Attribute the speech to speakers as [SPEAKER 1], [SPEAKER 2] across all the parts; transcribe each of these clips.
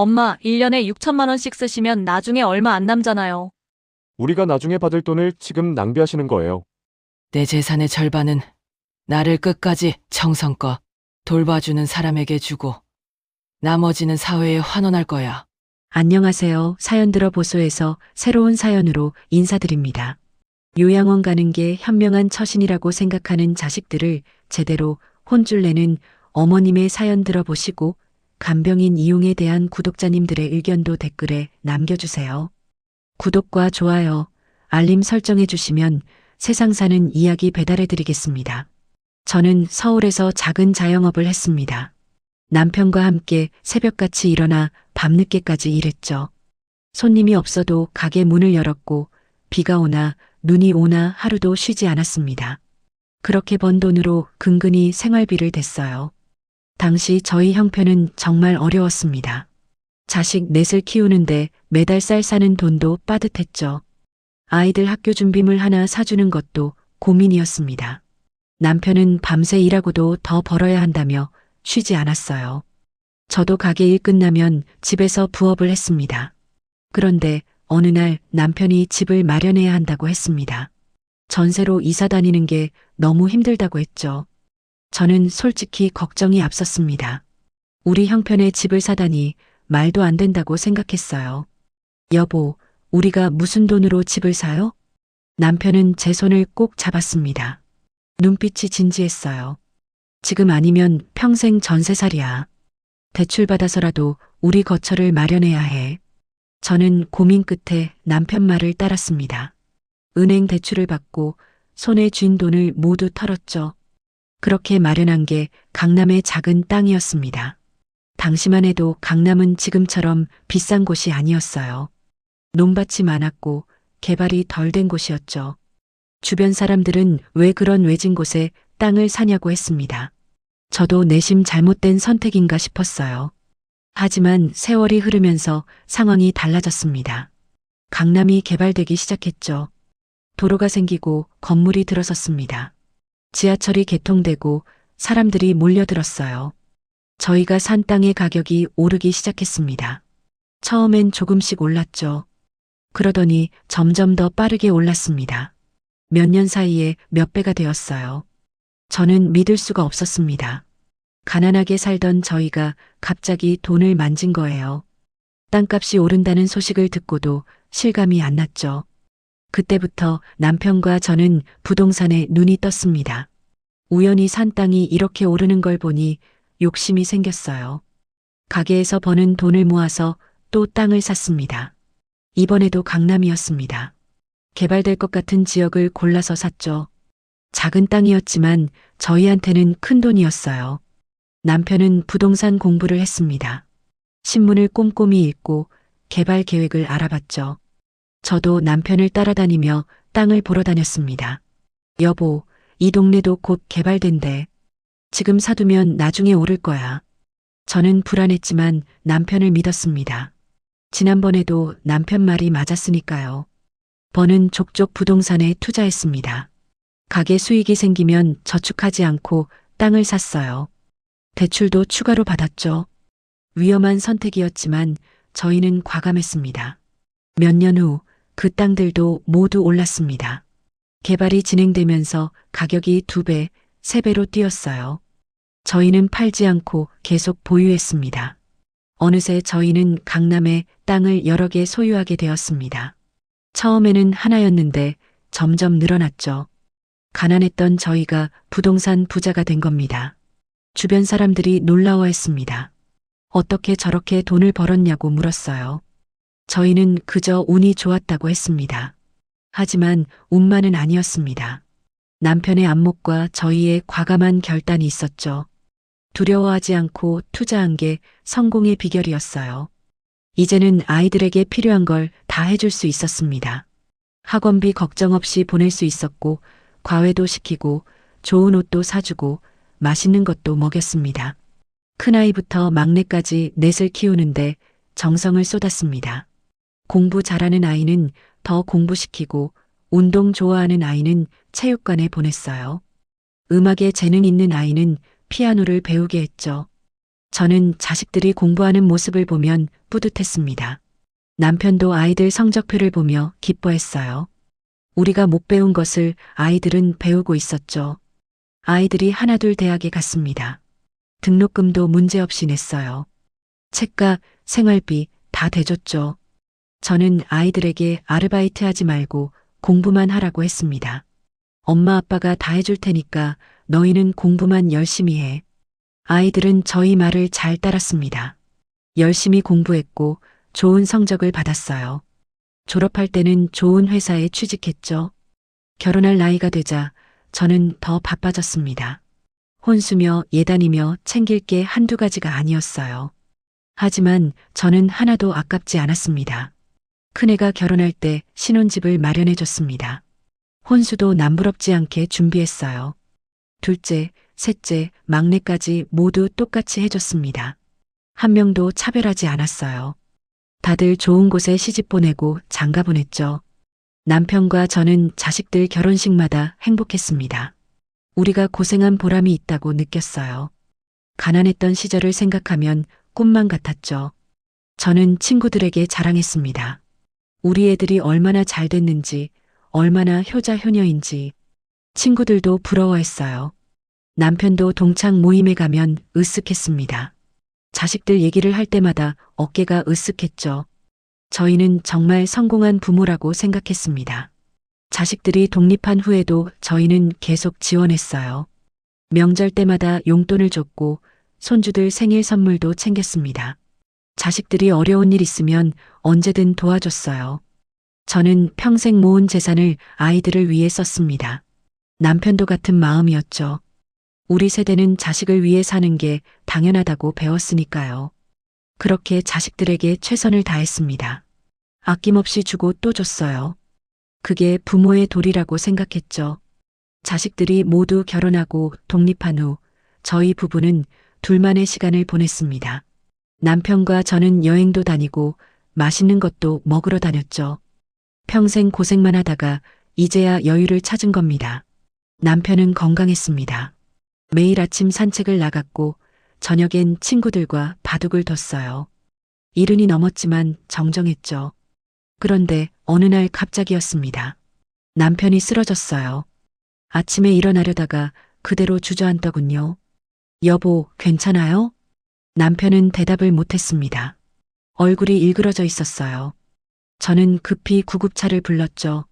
[SPEAKER 1] 엄마, 1년에 6천만 원씩 쓰시면 나중에 얼마 안 남잖아요.
[SPEAKER 2] 우리가 나중에 받을 돈을 지금 낭비하시는 거예요.
[SPEAKER 3] 내 재산의 절반은 나를 끝까지 정성껏 돌봐주는 사람에게 주고 나머지는 사회에 환원할 거야.
[SPEAKER 4] 안녕하세요. 사연 들어 보소에서 새로운 사연으로 인사드립니다. 요양원 가는 게 현명한 처신이라고 생각하는 자식들을 제대로 혼줄 내는 어머님의 사연 들어보시고 간병인 이용에 대한 구독자님들의 의견도 댓글에 남겨주세요. 구독과 좋아요, 알림 설정해 주시면 세상 사는 이야기 배달해 드리겠습니다. 저는 서울에서 작은 자영업을 했습니다. 남편과 함께 새벽같이 일어나 밤늦게까지 일했죠. 손님이 없어도 가게 문을 열었고 비가 오나 눈이 오나 하루도 쉬지 않았습니다. 그렇게 번 돈으로 근근히 생활비를 댔어요. 당시 저희 형편은 정말 어려웠습니다. 자식 넷을 키우는데 매달 쌀 사는 돈도 빠듯했죠. 아이들 학교 준비물 하나 사주는 것도 고민이었습니다. 남편은 밤새 일하고도 더 벌어야 한다며 쉬지 않았어요. 저도 가게 일 끝나면 집에서 부업을 했습니다. 그런데 어느 날 남편이 집을 마련해야 한다고 했습니다. 전세로 이사 다니는 게 너무 힘들다고 했죠. 저는 솔직히 걱정이 앞섰습니다. 우리 형편의 집을 사다니 말도 안 된다고 생각했어요. 여보, 우리가 무슨 돈으로 집을 사요? 남편은 제 손을 꼭 잡았습니다. 눈빛이 진지했어요. 지금 아니면 평생 전세살이야. 대출받아서라도 우리 거처를 마련해야 해. 저는 고민 끝에 남편 말을 따랐습니다. 은행 대출을 받고 손에 쥔 돈을 모두 털었죠. 그렇게 마련한 게 강남의 작은 땅이었습니다. 당시만 해도 강남은 지금처럼 비싼 곳이 아니었어요. 논밭이 많았고 개발이 덜 된 곳이었죠. 주변 사람들은 왜 그런 외진 곳에 땅을 사냐고 했습니다. 저도 내심 잘못된 선택인가 싶었어요. 하지만 세월이 흐르면서 상황이 달라졌습니다. 강남이 개발되기 시작했죠. 도로가 생기고 건물이 들어섰습니다. 지하철이 개통되고 사람들이 몰려들었어요. 저희가 산 땅의 가격이 오르기 시작했습니다. 처음엔 조금씩 올랐죠. 그러더니 점점 더 빠르게 올랐습니다. 몇 년 사이에 몇 배가 되었어요. 저는 믿을 수가 없었습니다. 가난하게 살던 저희가 갑자기 돈을 만진 거예요. 땅값이 오른다는 소식을 듣고도 실감이 안 났죠. 그때부터 남편과 저는 부동산에 눈이 떴습니다. 우연히 산 땅이 이렇게 오르는 걸 보니 욕심이 생겼어요. 가게에서 버는 돈을 모아서 또 땅을 샀습니다. 이번에도 강남이었습니다. 개발될 것 같은 지역을 골라서 샀죠. 작은 땅이었지만 저희한테는 큰 돈이었어요. 남편은 부동산 공부를 했습니다. 신문을 꼼꼼히 읽고 개발 계획을 알아봤죠. 저도 남편을 따라다니며 땅을 보러 다녔습니다. 여보, 이 동네도 곧 개발된대. 지금 사두면 나중에 오를 거야. 저는 불안했지만 남편을 믿었습니다. 지난번에도 남편 말이 맞았으니까요. 버는 족족 부동산에 투자했습니다. 가게 수익이 생기면 저축하지 않고 땅을 샀어요. 대출도 추가로 받았죠. 위험한 선택이었지만 저희는 과감했습니다. 몇 년 후 그 땅들도 모두 올랐습니다. 개발이 진행되면서 가격이 2배, 3배로 뛰었어요. 저희는 팔지 않고 계속 보유했습니다. 어느새 저희는 강남에 땅을 여러 개 소유하게 되었습니다. 처음에는 하나였는데 점점 늘어났죠. 가난했던 저희가 부동산 부자가 된 겁니다. 주변 사람들이 놀라워했습니다. 어떻게 저렇게 돈을 벌었냐고 물었어요. 저희는 그저 운이 좋았다고 했습니다. 하지만 운만은 아니었습니다. 남편의 안목과 저희의 과감한 결단이 있었죠. 두려워하지 않고 투자한 게 성공의 비결이었어요. 이제는 아이들에게 필요한 걸 다 해줄 수 있었습니다. 학원비 걱정 없이 보낼 수 있었고 과외도 시키고 좋은 옷도 사주고 맛있는 것도 먹였습니다. 큰아이부터 막내까지 넷을 키우는데 정성을 쏟았습니다. 공부 잘하는 아이는 더 공부시키고 운동 좋아하는 아이는 체육관에 보냈어요. 음악에 재능 있는 아이는 피아노를 배우게 했죠. 저는 자식들이 공부하는 모습을 보면 뿌듯했습니다. 남편도 아이들 성적표를 보며 기뻐했어요. 우리가 못 배운 것을 아이들은 배우고 있었죠. 아이들이 하나둘 대학에 갔습니다. 등록금도 문제없이 냈어요. 책값, 생활비 다 대줬죠. 저는 아이들에게 아르바이트 하지 말고 공부만 하라고 했습니다. 엄마 아빠가 다 해줄 테니까 너희는 공부만 열심히 해. 아이들은 저희 말을 잘 따랐습니다. 열심히 공부했고 좋은 성적을 받았어요. 졸업할 때는 좋은 회사에 취직했죠. 결혼할 나이가 되자 저는 더 바빠졌습니다. 혼수며 예단이며 챙길 게 한두 가지가 아니었어요. 하지만 저는 하나도 아깝지 않았습니다. 큰애가 결혼할 때 신혼집을 마련해줬습니다. 혼수도 남부럽지 않게 준비했어요. 둘째, 셋째, 막내까지 모두 똑같이 해줬습니다. 한 명도 차별하지 않았어요. 다들 좋은 곳에 시집 보내고 장가 보냈죠. 남편과 저는 자식들 결혼식마다 행복했습니다. 우리가 고생한 보람이 있다고 느꼈어요. 가난했던 시절을 생각하면 꿈만 같았죠. 저는 친구들에게 자랑했습니다. 우리 애들이 얼마나 잘 됐는지, 얼마나 효자 효녀인지. 친구들도 부러워했어요. 남편도 동창 모임에 가면 으쓱했습니다. 자식들 얘기를 할 때마다 어깨가 으쓱했죠. 저희는 정말 성공한 부모라고 생각했습니다. 자식들이 독립한 후에도 저희는 계속 지원했어요. 명절 때마다 용돈을 줬고 손주들 생일 선물도 챙겼습니다. 자식들이 어려운 일 있으면 언제든 도와줬어요. 저는 평생 모은 재산을 아이들을 위해 썼습니다. 남편도 같은 마음이었죠. 우리 세대는 자식을 위해 사는 게 당연하다고 배웠으니까요. 그렇게 자식들에게 최선을 다했습니다. 아낌없이 주고 또 줬어요. 그게 부모의 도리라고 생각했죠. 자식들이 모두 결혼하고 독립한 후 저희 부부는 둘만의 시간을 보냈습니다. 남편과 저는 여행도 다니고 맛있는 것도 먹으러 다녔죠. 평생 고생만 하다가 이제야 여유를 찾은 겁니다. 남편은 건강했습니다. 매일 아침 산책을 나갔고 저녁엔 친구들과 바둑을 뒀어요. 이른이 넘었지만 정정했죠. 그런데 어느 날 갑자기였습니다. 남편이 쓰러졌어요. 아침에 일어나려다가 그대로 주저앉더군요. 여보, 괜찮아요? 남편은 대답을 못했습니다. 얼굴이 일그러져 있었어요. 저는 급히 구급차를 불렀죠.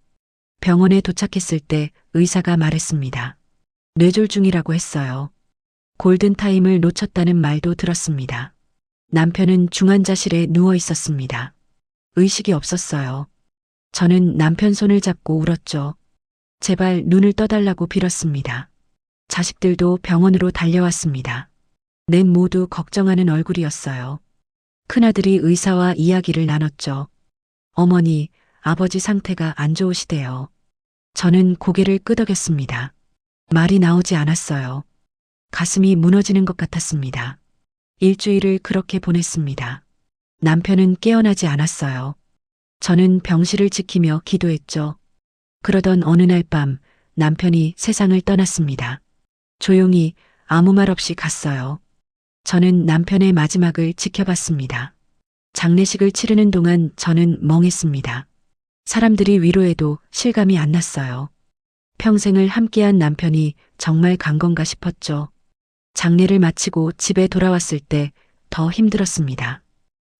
[SPEAKER 4] 병원에 도착했을 때 의사가 말했습니다. 뇌졸중이라고 했어요. 골든타임을 놓쳤다는 말도 들었습니다. 남편은 중환자실에 누워 있었습니다. 의식이 없었어요. 저는 남편 손을 잡고 울었죠. 제발 눈을 떠달라고 빌었습니다. 자식들도 병원으로 달려왔습니다. 넷 모두 걱정하는 얼굴이었어요. 큰아들이 의사와 이야기를 나눴죠. 어머니, 아버지 상태가 안 좋으시대요. 저는 고개를 끄덕였습니다. 말이 나오지 않았어요. 가슴이 무너지는 것 같았습니다. 일주일을 그렇게 보냈습니다. 남편은 깨어나지 않았어요. 저는 병실을 지키며 기도했죠. 그러던 어느 날 밤 남편이 세상을 떠났습니다. 조용히 아무 말 없이 갔어요. 저는 남편의 마지막을 지켜봤습니다. 장례식을 치르는 동안 저는 멍했습니다. 사람들이 위로해도 실감이 안 났어요. 평생을 함께한 남편이 정말 간 건가 싶었죠. 장례를 마치고 집에 돌아왔을 때 더 힘들었습니다.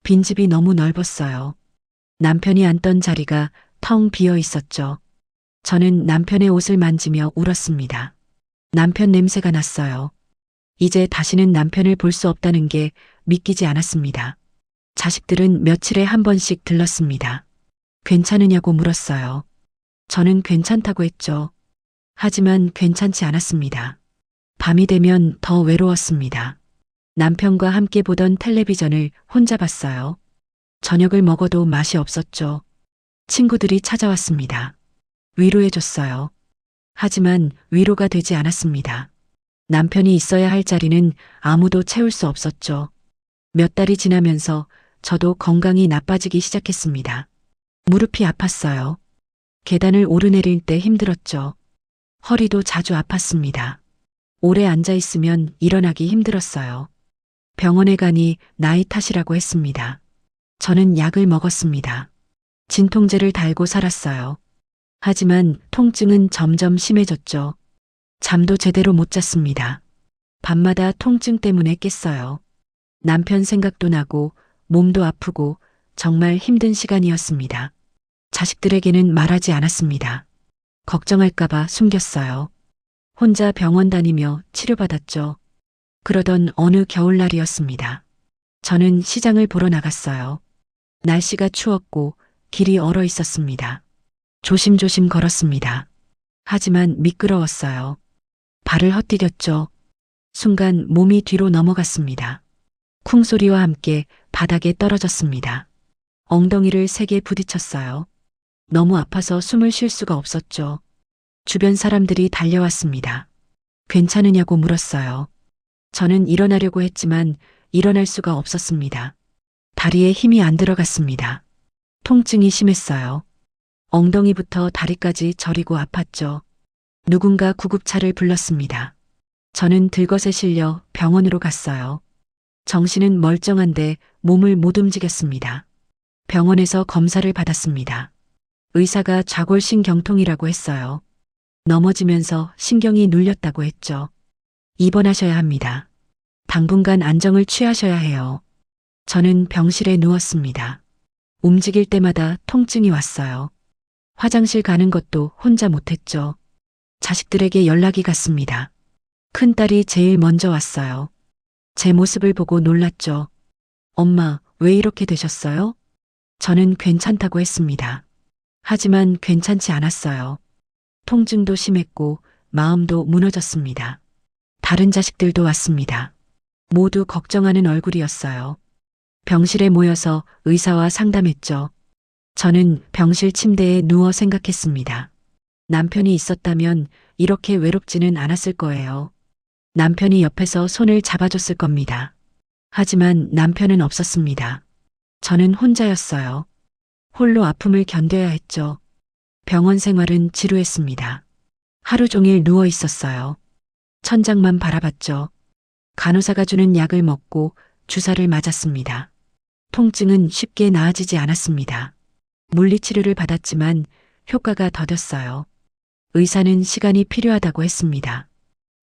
[SPEAKER 4] 빈집이 너무 넓었어요. 남편이 앉던 자리가 텅 비어 있었죠. 저는 남편의 옷을 만지며 울었습니다. 남편 냄새가 났어요. 이제 다시는 남편을 볼 수 없다는 게 믿기지 않았습니다. 자식들은 며칠에 한 번씩 들렀습니다. 괜찮으냐고 물었어요. 저는 괜찮다고 했죠. 하지만 괜찮지 않았습니다. 밤이 되면 더 외로웠습니다. 남편과 함께 보던 텔레비전을 혼자 봤어요. 저녁을 먹어도 맛이 없었죠. 친구들이 찾아왔습니다. 위로해줬어요. 하지만 위로가 되지 않았습니다. 남편이 있어야 할 자리는 아무도 채울 수 없었죠. 몇 달이 지나면서 저도 건강이 나빠지기 시작했습니다. 무릎이 아팠어요. 계단을 오르내릴 때 힘들었죠. 허리도 자주 아팠습니다. 오래 앉아 있으면 일어나기 힘들었어요. 병원에 가니 나이 탓이라고 했습니다. 저는 약을 먹었습니다. 진통제를 달고 살았어요. 하지만 통증은 점점 심해졌죠. 잠도 제대로 못 잤습니다. 밤마다 통증 때문에 깼어요. 남편 생각도 나고 몸도 아프고 정말 힘든 시간이었습니다. 자식들에게는 말하지 않았습니다. 걱정할까봐 숨겼어요. 혼자 병원 다니며 치료받았죠. 그러던 어느 겨울날이었습니다. 저는 시장을 보러 나갔어요. 날씨가 추웠고 길이 얼어 있었습니다. 조심조심 걸었습니다. 하지만 미끄러웠어요. 발을 헛디뎠죠. 순간 몸이 뒤로 넘어갔습니다. 쿵 소리와 함께 바닥에 떨어졌습니다. 엉덩이를 세게 부딪혔어요. 너무 아파서 숨을 쉴 수가 없었죠. 주변 사람들이 달려왔습니다. 괜찮으냐고 물었어요. 저는 일어나려고 했지만 일어날 수가 없었습니다. 다리에 힘이 안 들어갔습니다. 통증이 심했어요. 엉덩이부터 다리까지 저리고 아팠죠. 누군가 구급차를 불렀습니다. 저는 들것에 실려 병원으로 갔어요. 정신은 멀쩡한데 몸을 못 움직였습니다. 병원에서 검사를 받았습니다. 의사가 좌골신경통이라고 했어요. 넘어지면서 신경이 눌렸다고 했죠. 입원하셔야 합니다. 당분간 안정을 취하셔야 해요. 저는 병실에 누웠습니다. 움직일 때마다 통증이 왔어요. 화장실 가는 것도 혼자 못했죠. 자식들에게 연락이 갔습니다. 큰딸이 제일 먼저 왔어요. 제 모습을 보고 놀랐죠. 엄마, 왜 이렇게 되셨어요? 저는 괜찮다고 했습니다. 하지만 괜찮지 않았어요. 통증도 심했고 마음도 무너졌습니다. 다른 자식들도 왔습니다. 모두 걱정하는 얼굴이었어요. 병실에 모여서 의사와 상담했죠. 저는 병실 침대에 누워 생각했습니다. 남편이 있었다면 이렇게 외롭지는 않았을 거예요. 남편이 옆에서 손을 잡아줬을 겁니다. 하지만 남편은 없었습니다. 저는 혼자였어요. 홀로 아픔을 견뎌야 했죠. 병원 생활은 지루했습니다. 하루 종일 누워 있었어요. 천장만 바라봤죠. 간호사가 주는 약을 먹고 주사를 맞았습니다. 통증은 쉽게 나아지지 않았습니다. 물리치료를 받았지만 효과가 더뎠어요. 의사는 시간이 필요하다고 했습니다.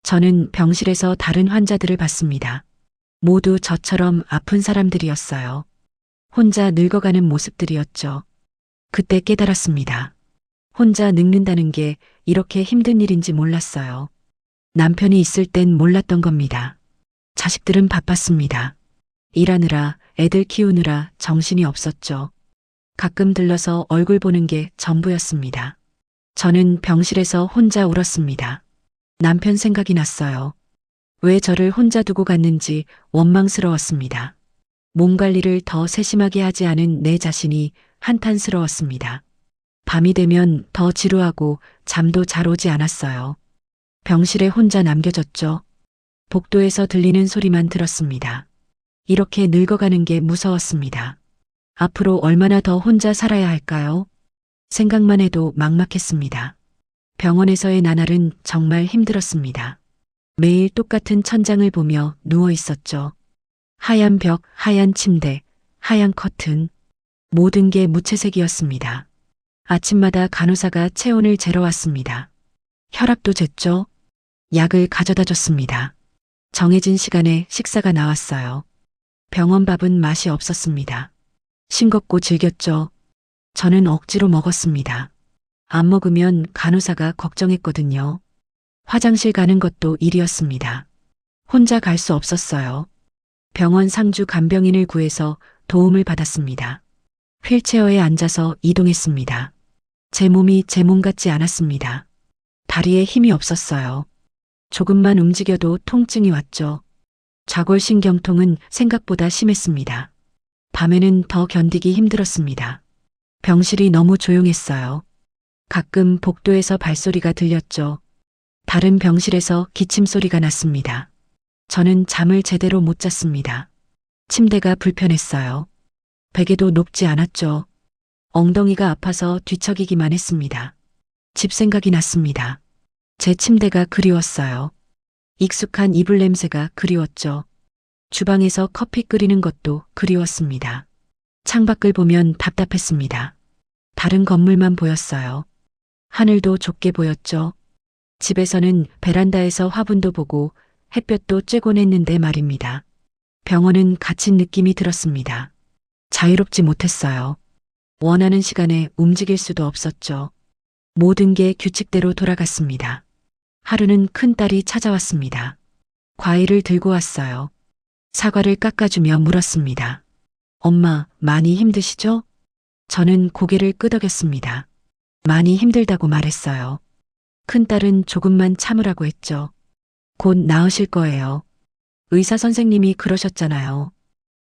[SPEAKER 4] 저는 병실에서 다른 환자들을 봤습니다. 모두 저처럼 아픈 사람들이었어요. 혼자 늙어가는 모습들이었죠. 그때 깨달았습니다. 혼자 늙는다는 게 이렇게 힘든 일인지 몰랐어요. 남편이 있을 땐 몰랐던 겁니다. 자식들은 바빴습니다. 일하느라, 애들 키우느라 정신이 없었죠. 가끔 들러서 얼굴 보는 게 전부였습니다. 저는 병실에서 혼자 울었습니다. 남편 생각이 났어요. 왜 저를 혼자 두고 갔는지 원망스러웠습니다. 몸 관리를 더 세심하게 하지 않은 내 자신이 한탄스러웠습니다. 밤이 되면 더 지루하고 잠도 잘 오지 않았어요. 병실에 혼자 남겨졌죠. 복도에서 들리는 소리만 들었습니다. 이렇게 늙어가는 게 무서웠습니다. 앞으로 얼마나 더 혼자 살아야 할까요? 생각만 해도 막막했습니다. 병원에서의 나날은 정말 힘들었습니다. 매일 똑같은 천장을 보며 누워 있었죠. 하얀 벽, 하얀 침대, 하얀 커튼. 모든 게 무채색이었습니다. 아침마다 간호사가 체온을 재러 왔습니다. 혈압도 쟀죠. 약을 가져다 줬습니다. 정해진 시간에 식사가 나왔어요. 병원 밥은 맛이 없었습니다. 싱겁고 질겼죠. 저는 억지로 먹었습니다. 안 먹으면 간호사가 걱정했거든요. 화장실 가는 것도 일이었습니다. 혼자 갈 수 없었어요. 병원 상주 간병인을 구해서 도움을 받았습니다. 휠체어에 앉아서 이동했습니다. 제 몸이 제 몸 같지 않았습니다. 다리에 힘이 없었어요. 조금만 움직여도 통증이 왔죠. 좌골신경통은 생각보다 심했습니다. 밤에는 더 견디기 힘들었습니다. 병실이 너무 조용했어요. 가끔 복도에서 발소리가 들렸죠. 다른 병실에서 기침 소리가 났습니다. 저는 잠을 제대로 못 잤습니다. 침대가 불편했어요. 베개도 높지 않았죠. 엉덩이가 아파서 뒤척이기만 했습니다. 집 생각이 났습니다. 제 침대가 그리웠어요. 익숙한 이불 냄새가 그리웠죠. 주방에서 커피 끓이는 것도 그리웠습니다. 창밖을 보면 답답했습니다. 다른 건물만 보였어요. 하늘도 좁게 보였죠. 집에서는 베란다에서 화분도 보고 햇볕도 쬐곤 했는데 말입니다. 병원은 갇힌 느낌이 들었습니다. 자유롭지 못했어요. 원하는 시간에 움직일 수도 없었죠. 모든 게 규칙대로 돌아갔습니다. 하루는 큰딸이 찾아왔습니다. 과일을 들고 왔어요. 사과를 깎아주며 물었습니다. 엄마, 많이 힘드시죠? 저는 고개를 끄덕였습니다. 많이 힘들다고 말했어요. 큰딸은 조금만 참으라고 했죠. 곧 나으실 거예요. 의사 선생님이 그러셨잖아요.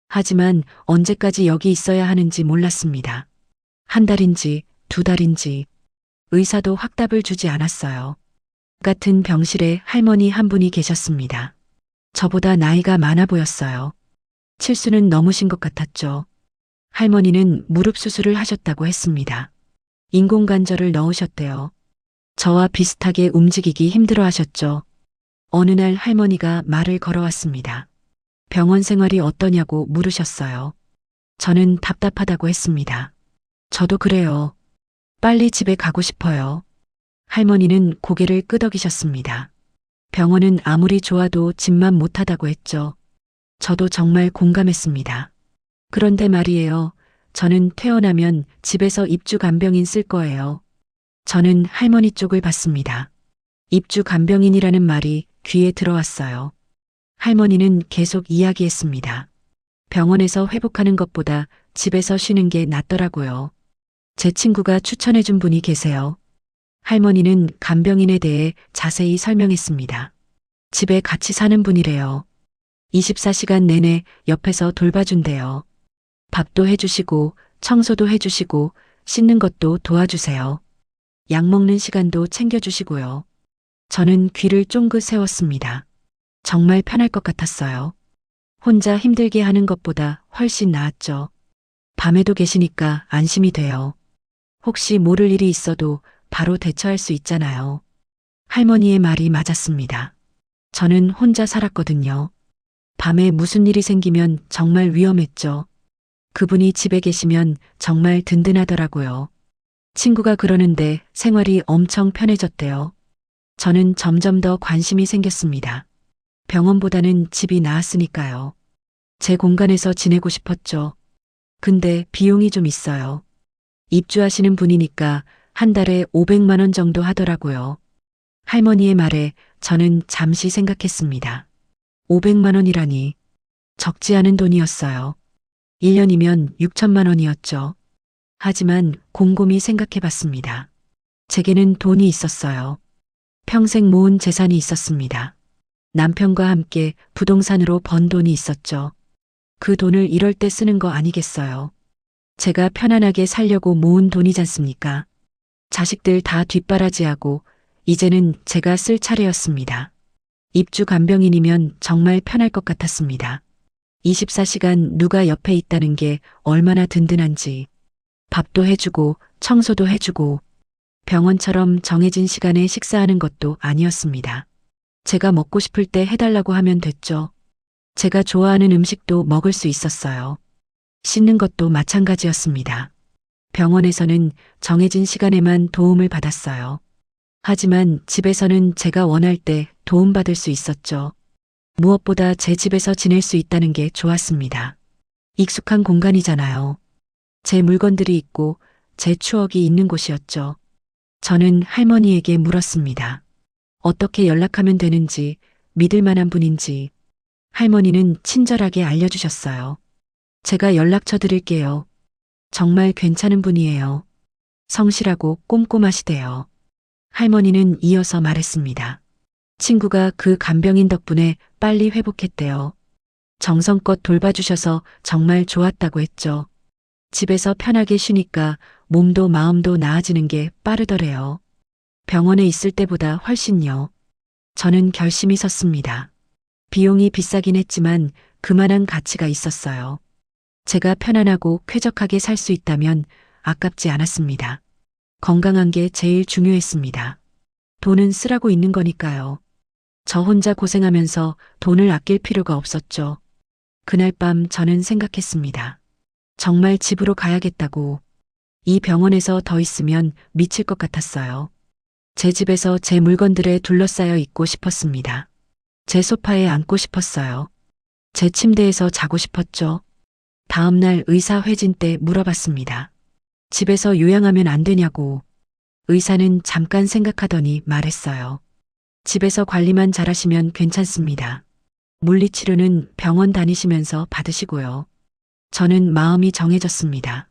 [SPEAKER 4] 하지만 언제까지 여기 있어야 하는지 몰랐습니다. 한 달인지 두 달인지 의사도 확답을 주지 않았어요. 같은 병실에 할머니 한 분이 계셨습니다. 저보다 나이가 많아 보였어요. 칠수는 넘으신 것 같았죠. 할머니는 무릎 수술을 하셨다고 했습니다. 인공관절을 넣으셨대요. 저와 비슷하게 움직이기 힘들어 하셨죠. 어느 날 할머니가 말을 걸어왔습니다. 병원 생활이 어떠냐고 물으셨어요. 저는 답답하다고 했습니다. 저도 그래요. 빨리 집에 가고 싶어요. 할머니는 고개를 끄덕이셨습니다. 병원은 아무리 좋아도 집만 못하다고 했죠. 저도 정말 공감했습니다. 그런데 말이에요. 저는 퇴원하면 집에서 입주 간병인 쓸 거예요. 저는 할머니 쪽을 봤습니다. 입주 간병인이라는 말이 귀에 들어왔어요. 할머니는 계속 이야기했습니다. 병원에서 회복하는 것보다 집에서 쉬는 게 낫더라고요. 제 친구가 추천해준 분이 계세요. 할머니는 간병인에 대해 자세히 설명했습니다. 집에 같이 사는 분이래요. 24시간 내내 옆에서 돌봐준대요. 밥도 해주시고 청소도 해주시고 씻는 것도 도와주세요. 약 먹는 시간도 챙겨주시고요. 저는 귀를 쫑긋 세웠습니다. 정말 편할 것 같았어요. 혼자 힘들게 하는 것보다 훨씬 나았죠. 밤에도 계시니까 안심이 돼요. 혹시 모를 일이 있어도 바로 대처할 수 있잖아요. 할머니의 말이 맞았습니다. 저는 혼자 살았거든요. 밤에 무슨 일이 생기면 정말 위험했죠. 그분이 집에 계시면 정말 든든하더라고요. 친구가 그러는데 생활이 엄청 편해졌대요. 저는 점점 더 관심이 생겼습니다. 병원보다는 집이 나았으니까요. 제 공간에서 지내고 싶었죠. 근데 비용이 좀 있어요. 입주하시는 분이니까 한 달에 500만 원 정도 하더라고요. 할머니의 말에 저는 잠시 생각했습니다. 500만 원이라니 적지 않은 돈이었어요. 1년이면 6천만 원이었죠. 하지만 곰곰이 생각해 봤습니다. 제게는 돈이 있었어요. 평생 모은 재산이 있었습니다. 남편과 함께 부동산으로 번 돈이 있었죠. 그 돈을 이럴 때 쓰는 거 아니겠어요? 제가 편안하게 살려고 모은 돈이지 않습니까? 자식들 다 뒷바라지하고 이제는 제가 쓸 차례였습니다. 입주 간병인이면 정말 편할 것 같았습니다. 24시간 누가 옆에 있다는 게 얼마나 든든한지. 밥도 해주고 청소도 해주고 병원처럼 정해진 시간에 식사하는 것도 아니었습니다. 제가 먹고 싶을 때 해달라고 하면 됐죠. 제가 좋아하는 음식도 먹을 수 있었어요. 씻는 것도 마찬가지였습니다. 병원에서는 정해진 시간에만 도움을 받았어요. 하지만 집에서는 제가 원할 때 도움받을 수 있었죠. 무엇보다 제 집에서 지낼 수 있다는 게 좋았습니다. 익숙한 공간이잖아요. 제 물건들이 있고 제 추억이 있는 곳이었죠. 저는 할머니에게 물었습니다. 어떻게 연락하면 되는지, 믿을 만한 분인지. 할머니는 친절하게 알려주셨어요. 제가 연락처 드릴게요. 정말 괜찮은 분이에요. 성실하고 꼼꼼하시대요. 할머니는 이어서 말했습니다. 친구가 그 간병인 덕분에 빨리 회복했대요. 정성껏 돌봐주셔서 정말 좋았다고 했죠. 집에서 편하게 쉬니까 몸도 마음도 나아지는 게 빠르더래요. 병원에 있을 때보다 훨씬요. 저는 결심이 섰습니다. 비용이 비싸긴 했지만 그만한 가치가 있었어요. 제가 편안하고 쾌적하게 살 수 있다면 아깝지 않았습니다. 건강한 게 제일 중요했습니다. 돈은 쓰라고 있는 거니까요. 저 혼자 고생하면서 돈을 아낄 필요가 없었죠. 그날 밤 저는 생각했습니다. 정말 집으로 가야겠다고. 이 병원에서 더 있으면 미칠 것 같았어요. 제 집에서 제 물건들에 둘러싸여 있고 싶었습니다. 제 소파에 앉고 싶었어요. 제 침대에서 자고 싶었죠. 다음날 의사 회진 때 물어봤습니다. 집에서 요양하면 안 되냐고. 의사는 잠깐 생각하더니 말했어요. 집에서 관리만 잘하시면 괜찮습니다. 물리치료는 병원 다니시면서 받으시고요. 저는 마음이 정해졌습니다.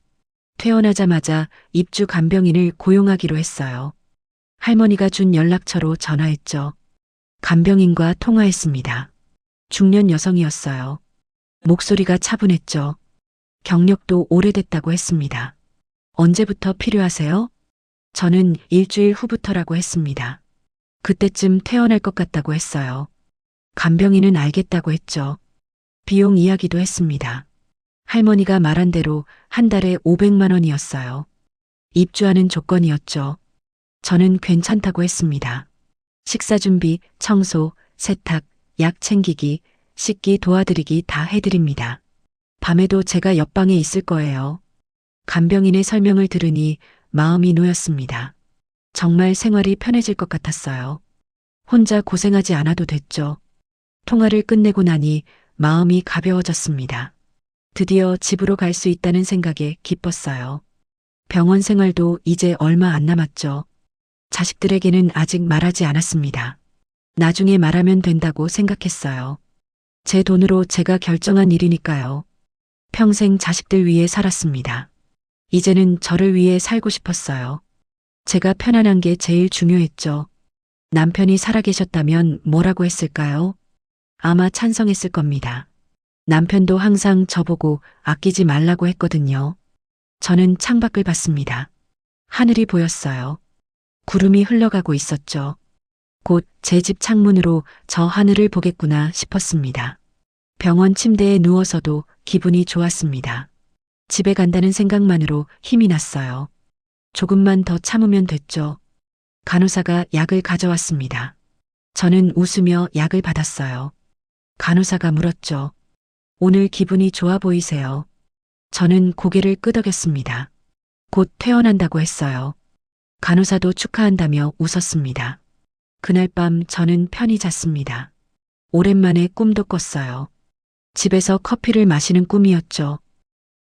[SPEAKER 4] 퇴원하자마자 입주 간병인을 고용하기로 했어요. 할머니가 준 연락처로 전화했죠. 간병인과 통화했습니다. 중년 여성이었어요. 목소리가 차분했죠. 경력도 오래됐다고 했습니다. 언제부터 필요하세요? 저는 일주일 후부터라고 했습니다. 그때쯤 퇴원할 것 같다고 했어요. 간병인은 알겠다고 했죠. 비용 이야기도 했습니다. 할머니가 말한 대로 한 달에 500만 원이었어요. 입주하는 조건이었죠. 저는 괜찮다고 했습니다. 식사 준비, 청소, 세탁, 약 챙기기, 씻기 도와드리기 다 해드립니다. 밤에도 제가 옆방에 있을 거예요. 간병인의 설명을 들으니 마음이 놓였습니다. 정말 생활이 편해질 것 같았어요. 혼자 고생하지 않아도 됐죠. 통화를 끝내고 나니 마음이 가벼워졌습니다. 드디어 집으로 갈 수 있다는 생각에 기뻤어요. 병원 생활도 이제 얼마 안 남았죠. 자식들에게는 아직 말하지 않았습니다. 나중에 말하면 된다고 생각했어요. 제 돈으로 제가 결정한 일이니까요. 평생 자식들 위해 살았습니다. 이제는 저를 위해 살고 싶었어요. 제가 편안한 게 제일 중요했죠. 남편이 살아계셨다면 뭐라고 했을까요? 아마 찬성했을 겁니다. 남편도 항상 저보고 아끼지 말라고 했거든요. 저는 창밖을 봤습니다. 하늘이 보였어요. 구름이 흘러가고 있었죠. 곧 제 집 창문으로 저 하늘을 보겠구나 싶었습니다. 병원 침대에 누워서도 기분이 좋았습니다. 집에 간다는 생각만으로 힘이 났어요. 조금만 더 참으면 됐죠. 간호사가 약을 가져왔습니다. 저는 웃으며 약을 받았어요. 간호사가 물었죠. 오늘 기분이 좋아 보이세요? 저는 고개를 끄덕였습니다. 곧 퇴원한다고 했어요. 간호사도 축하한다며 웃었습니다. 그날 밤 저는 편히 잤습니다. 오랜만에 꿈도 꿨어요. 집에서 커피를 마시는 꿈이었죠.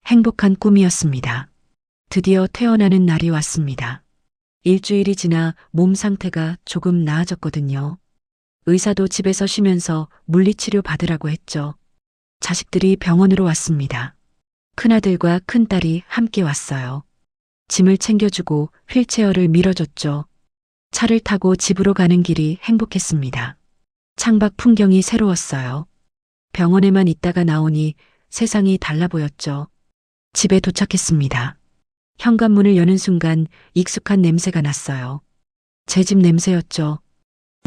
[SPEAKER 4] 행복한 꿈이었습니다. 드디어 퇴원하는 날이 왔습니다. 일주일이 지나 몸 상태가 조금 나아졌거든요. 의사도 집에서 쉬면서 물리치료 받으라고 했죠. 자식들이 병원으로 왔습니다. 큰아들과 큰딸이 함께 왔어요. 짐을 챙겨주고 휠체어를 밀어줬죠. 차를 타고 집으로 가는 길이 행복했습니다. 창밖 풍경이 새로웠어요. 병원에만 있다가 나오니 세상이 달라 보였죠. 집에 도착했습니다. 현관문을 여는 순간 익숙한 냄새가 났어요. 제 집 냄새였죠.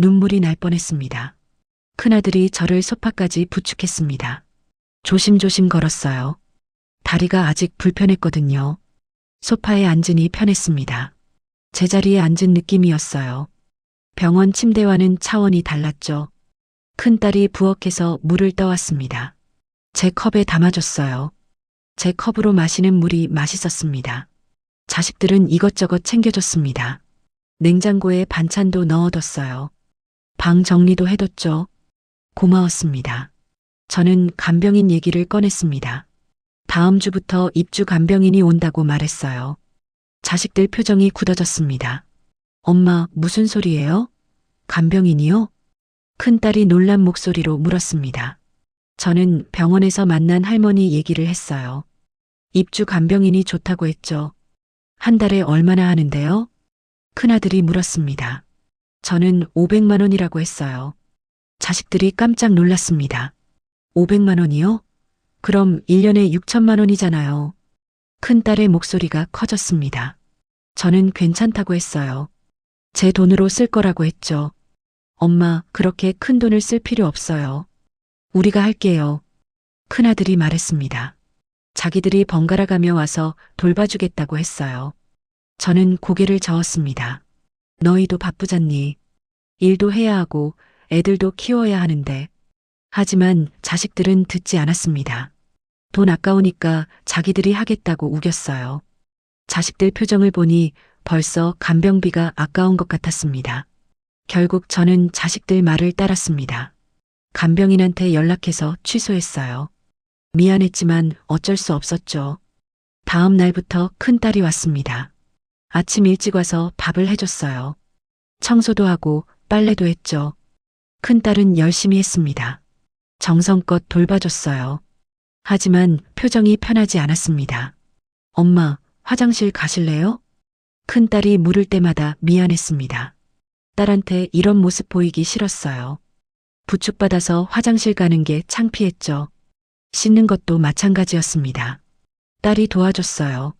[SPEAKER 4] 눈물이 날 뻔했습니다. 큰아들이 저를 소파까지 부축했습니다. 조심조심 걸었어요. 다리가 아직 불편했거든요. 소파에 앉으니 편했습니다. 제자리에 앉은 느낌이었어요. 병원 침대와는 차원이 달랐죠. 큰딸이 부엌에서 물을 떠왔습니다. 제 컵에 담아줬어요. 제 컵으로 마시는 물이 맛있었습니다. 자식들은 이것저것 챙겨줬습니다. 냉장고에 반찬도 넣어뒀어요. 방 정리도 해뒀죠. 고마웠습니다. 저는 간병인 얘기를 꺼냈습니다. 다음 주부터 입주 간병인이 온다고 말했어요. 자식들 표정이 굳어졌습니다. 엄마, 무슨 소리예요? 간병인이요? 큰딸이 놀란 목소리로 물었습니다. 저는 병원에서 만난 할머니 얘기를 했어요. 입주 간병인이 좋다고 했죠. 한 달에 얼마나 하는데요? 큰아들이 물었습니다. 저는 500만 원이라고 했어요. 자식들이 깜짝 놀랐습니다. 500만 원이요? 그럼 1년에 6천만 원이잖아요. 큰딸의 목소리가 커졌습니다. 저는 괜찮다고 했어요. 제 돈으로 쓸 거라고 했죠. 엄마, 그렇게 큰 돈을 쓸 필요 없어요. 우리가 할게요. 큰아들이 말했습니다. 자기들이 번갈아 가며 와서 돌봐주겠다고 했어요. 저는 고개를 저었습니다. 너희도 바쁘잖니. 일도 해야 하고 애들도 키워야 하는데. 하지만 자식들은 듣지 않았습니다. 돈 아까우니까 자기들이 하겠다고 우겼어요. 자식들 표정을 보니 벌써 간병비가 아까운 것 같았습니다. 결국 저는 자식들 말을 따랐습니다. 간병인한테 연락해서 취소했어요. 미안했지만 어쩔 수 없었죠. 다음 날부터 큰딸이 왔습니다. 아침 일찍 와서 밥을 해줬어요. 청소도 하고 빨래도 했죠. 큰딸은 열심히 했습니다. 정성껏 돌봐줬어요. 하지만 표정이 편하지 않았습니다. 엄마, 화장실 가실래요? 큰딸이 물을 때마다 미안했습니다. 딸한테 이런 모습 보이기 싫었어요. 부축받아서 화장실 가는 게 창피했죠. 씻는 것도 마찬가지였습니다. 딸이 도와줬어요.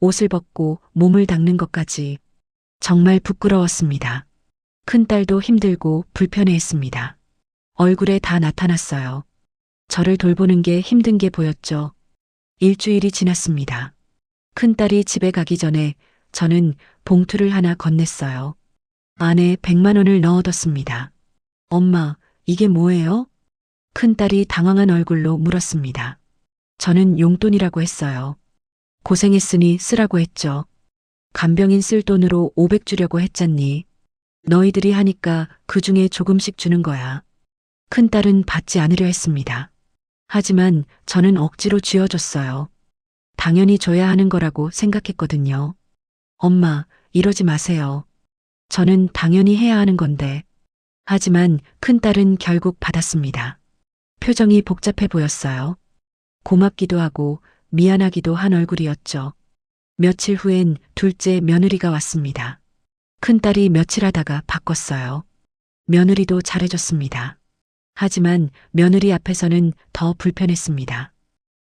[SPEAKER 4] 옷을 벗고 몸을 닦는 것까지. 정말 부끄러웠습니다. 큰딸도 힘들고 불편해했습니다. 얼굴에 다 나타났어요. 저를 돌보는 게 힘든 게 보였죠. 일주일이 지났습니다. 큰딸이 집에 가기 전에 저는 봉투를 하나 건넸어요. 안에 100만 원을 넣어뒀습니다. 엄마, 이게 뭐예요? 큰딸이 당황한 얼굴로 물었습니다. 저는 용돈이라고 했어요. 고생했으니 쓰라고 했죠. 간병인 쓸 돈으로 500 주려고 했잖니. 너희들이 하니까 그 중에 조금씩 주는 거야. 큰딸은 받지 않으려 했습니다. 하지만 저는 억지로 쥐어줬어요. 당연히 줘야 하는 거라고 생각했거든요. 엄마, 이러지 마세요. 저는 당연히 해야 하는 건데. 하지만 큰딸은 결국 받았습니다. 표정이 복잡해 보였어요. 고맙기도 하고 미안하기도 한 얼굴이었죠. 며칠 후엔 둘째 며느리가 왔습니다. 큰딸이 며칠 하다가 바꿨어요. 며느리도 잘해줬습니다. 하지만 며느리 앞에서는 더 불편했습니다.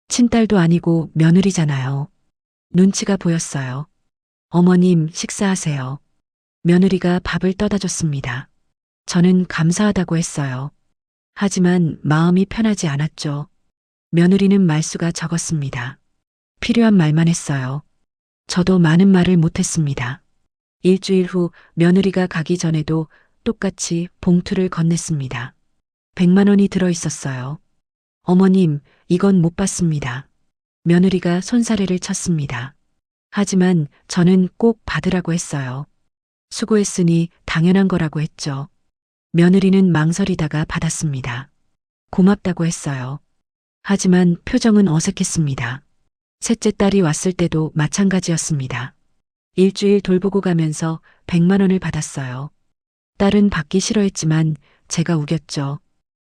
[SPEAKER 4] 친딸도 아니고 며느리잖아요. 눈치가 보였어요. 어머님, 식사하세요. 며느리가 밥을 떠다 줬습니다. 저는 감사하다고 했어요. 하지만 마음이 편하지 않았죠. 며느리는 말수가 적었습니다. 필요한 말만 했어요. 저도 많은 말을 못했습니다. 일주일 후 며느리가 가기 전에도 똑같이 봉투를 건넸습니다. 100만 원이 들어 있었어요. 어머님, 이건 못 받습니다. 며느리가 손사래를 쳤습니다. 하지만 저는 꼭 받으라고 했어요. 수고했으니 당연한 거라고 했죠. 며느리는 망설이다가 받았습니다. 고맙다고 했어요. 하지만 표정은 어색했습니다. 셋째 딸이 왔을 때도 마찬가지였습니다. 일주일 돌보고 가면서 100만 원을 받았어요. 딸은 받기 싫어했지만 제가 우겼죠.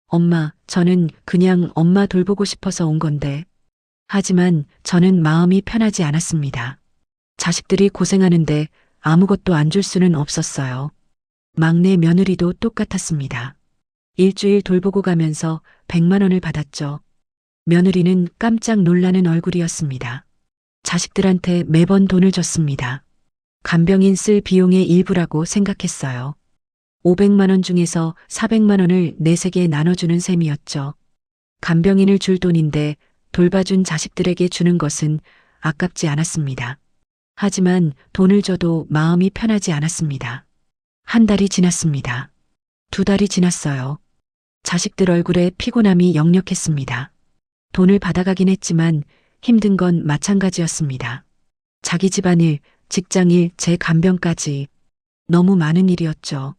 [SPEAKER 4] 엄마, 저는 그냥 엄마 돌보고 싶어서 온 건데. 하지만 저는 마음이 편하지 않았습니다. 자식들이 고생하는데 아무것도 안 줄 수는 없었어요. 막내 며느리도 똑같았습니다. 일주일 돌보고 가면서 100만 원을 받았죠. 며느리는 깜짝 놀라는 얼굴이었습니다. 자식들한테 매번 돈을 줬습니다. 간병인 쓸 비용의 일부라고 생각했어요. 500만 원 중에서 400만 원을 4세게 나눠주는 셈이었죠. 간병인을 줄 돈인데 돌봐준 자식들에게 주는 것은 아깝지 않았습니다. 하지만 돈을 줘도 마음이 편하지 않았습니다. 한 달이 지났습니다. 2달이 지났어요. 자식들 얼굴에 피곤함이 역력했습니다. 돈을 받아가긴 했지만 힘든 건 마찬가지였습니다. 자기 집안일, 직장일, 제 간병까지 너무 많은 일이었죠.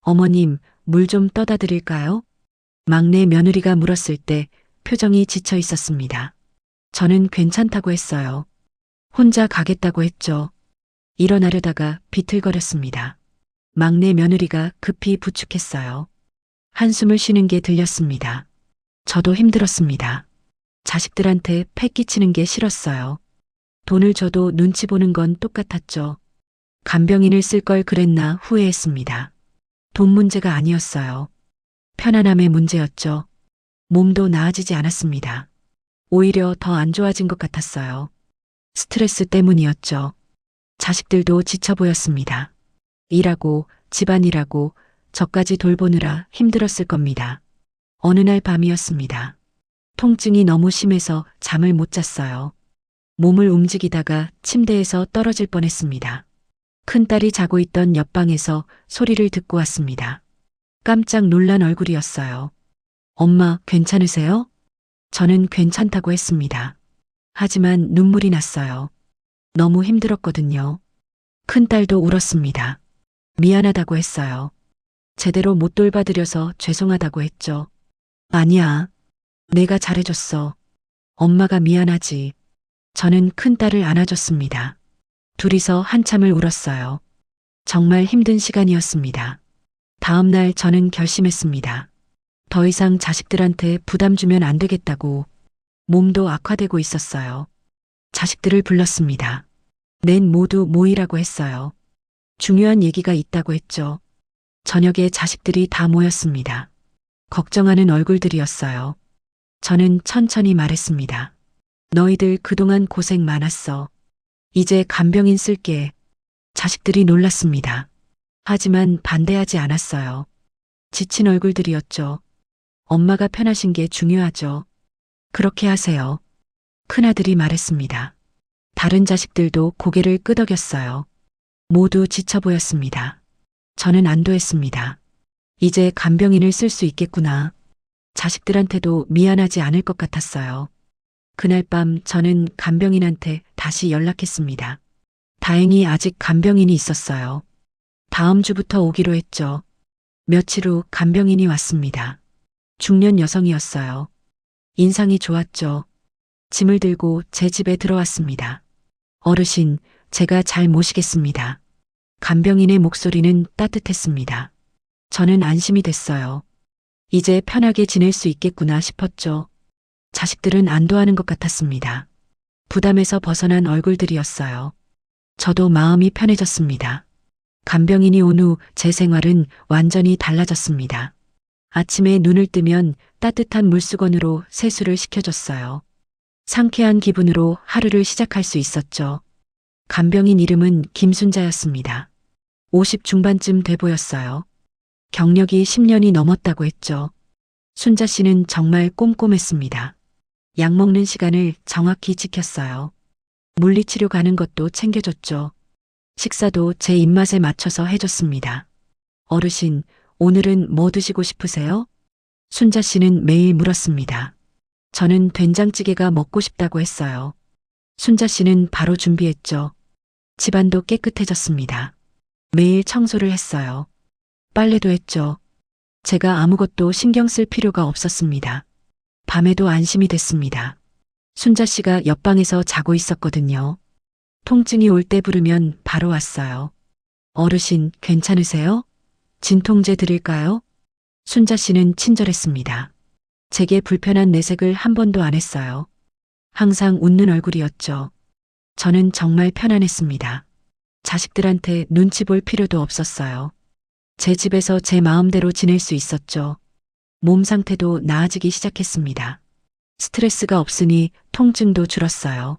[SPEAKER 4] 어머님, 물 좀 떠다 드릴까요? 막내 며느리가 물었을 때 표정이 지쳐 있었습니다. 저는 괜찮다고 했어요. 혼자 가겠다고 했죠. 일어나려다가 비틀거렸습니다. 막내 며느리가 급히 부축했어요. 한숨을 쉬는 게 들렸습니다. 저도 힘들었습니다. 자식들한테 패 끼치는 게 싫었어요. 돈을 줘도 눈치 보는 건 똑같았죠. 간병인을 쓸 걸 그랬나 후회했습니다. 돈 문제가 아니었어요. 편안함의 문제였죠. 몸도 나아지지 않았습니다. 오히려 더 안 좋아진 것 같았어요. 스트레스 때문이었죠. 자식들도 지쳐 보였습니다. 일하고 집안일하고 저까지 돌보느라 힘들었을 겁니다. 어느 날 밤이었습니다. 통증이 너무 심해서 잠을 못 잤어요. 몸을 움직이다가 침대에서 떨어질 뻔했습니다. 큰딸이 자고 있던 옆방에서 소리를 듣고 왔습니다. 깜짝 놀란 얼굴이었어요. 엄마, 괜찮으세요? 저는 괜찮다고 했습니다. 하지만 눈물이 났어요. 너무 힘들었거든요. 큰딸도 울었습니다. 미안하다고 했어요. 제대로 못 돌봐드려서 죄송하다고 했죠. 아니야. 내가 잘해줬어. 엄마가 미안하지. 저는 큰딸을 안아줬습니다. 둘이서 한참을 울었어요. 정말 힘든 시간이었습니다. 다음 날 저는 결심했습니다. 더 이상 자식들한테 부담 주면 안 되겠다고. 몸도 악화되고 있었어요. 자식들을 불렀습니다. 넷 모두 모이라고 했어요. 중요한 얘기가 있다고 했죠. 저녁에 자식들이 다 모였습니다. 걱정하는 얼굴들이었어요. 저는 천천히 말했습니다. 너희들 그동안 고생 많았어. 이제 간병인 쓸게. 자식들이 놀랐습니다. 하지만 반대하지 않았어요. 지친 얼굴들이었죠. 엄마가 편하신 게 중요하죠. 그렇게 하세요. 큰아들이 말했습니다. 다른 자식들도 고개를 끄덕였어요. 모두 지쳐 보였습니다. 저는 안도했습니다. 이제 간병인을 쓸 수 있겠구나. 자식들한테도 미안하지 않을 것 같았어요. 그날 밤 저는 간병인한테 다시 연락했습니다. 다행히 아직 간병인이 있었어요. 다음 주부터 오기로 했죠. 며칠 후 간병인이 왔습니다. 중년 여성이었어요. 인상이 좋았죠. 짐을 들고 제 집에 들어왔습니다. 어르신, 제가 잘 모시겠습니다. 간병인의 목소리는 따뜻했습니다. 저는 안심이 됐어요. 이제 편하게 지낼 수 있겠구나 싶었죠. 자식들은 안도하는 것 같았습니다. 부담에서 벗어난 얼굴들이었어요. 저도 마음이 편해졌습니다. 간병인이 온 후 제 생활은 완전히 달라졌습니다. 아침에 눈을 뜨면 따뜻한 물수건으로 세수를 시켜줬어요. 상쾌한 기분으로 하루를 시작할 수 있었죠. 간병인 이름은 김순자였습니다. 50 중반쯤 돼 보였어요. 경력이 10년이 넘었다고 했죠. 순자 씨는 정말 꼼꼼했습니다. 약 먹는 시간을 정확히 지켰어요. 물리치료 가는 것도 챙겨줬죠. 식사도 제 입맛에 맞춰서 해줬습니다. 어르신, 오늘은 뭐 드시고 싶으세요? 순자 씨는 매일 물었습니다. 저는 된장찌개가 먹고 싶다고 했어요. 순자 씨는 바로 준비했죠. 집안도 깨끗해졌습니다. 매일 청소를 했어요. 빨래도 했죠. 제가 아무것도 신경 쓸 필요가 없었습니다. 밤에도 안심이 됐습니다. 순자 씨가 옆방에서 자고 있었거든요. 통증이 올 때 부르면 바로 왔어요. 어르신, 괜찮으세요? 진통제 드릴까요? 순자 씨는 친절했습니다. 제게 불편한 내색을 한 번도 안 했어요. 항상 웃는 얼굴이었죠. 저는 정말 편안했습니다. 자식들한테 눈치 볼 필요도 없었어요. 제 집에서 제 마음대로 지낼 수 있었죠. 몸 상태도 나아지기 시작했습니다. 스트레스가 없으니 통증도 줄었어요.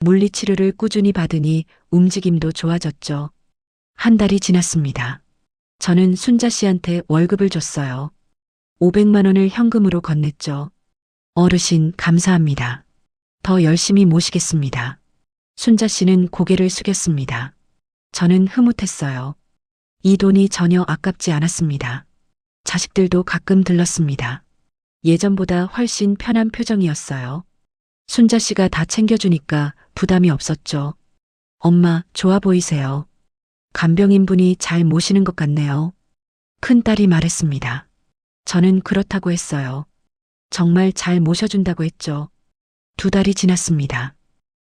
[SPEAKER 4] 물리치료를 꾸준히 받으니 움직임도 좋아졌죠. 한 달이 지났습니다. 저는 순자 씨한테 월급을 줬어요. 500만 원을 현금으로 건넸죠. 어르신, 감사합니다. 더 열심히 모시겠습니다. 순자 씨는 고개를 숙였습니다. 저는 흐뭇했어요. 이 돈이 전혀 아깝지 않았습니다. 자식들도 가끔 들렀습니다. 예전보다 훨씬 편한 표정이었어요. 순자 씨가 다 챙겨주니까 부담이 없었죠. 엄마, 좋아 보이세요. 간병인 분이 잘 모시는 것 같네요. 큰딸이 말했습니다. 저는 그렇다고 했어요. 정말 잘 모셔준다고 했죠. 2달이 지났습니다.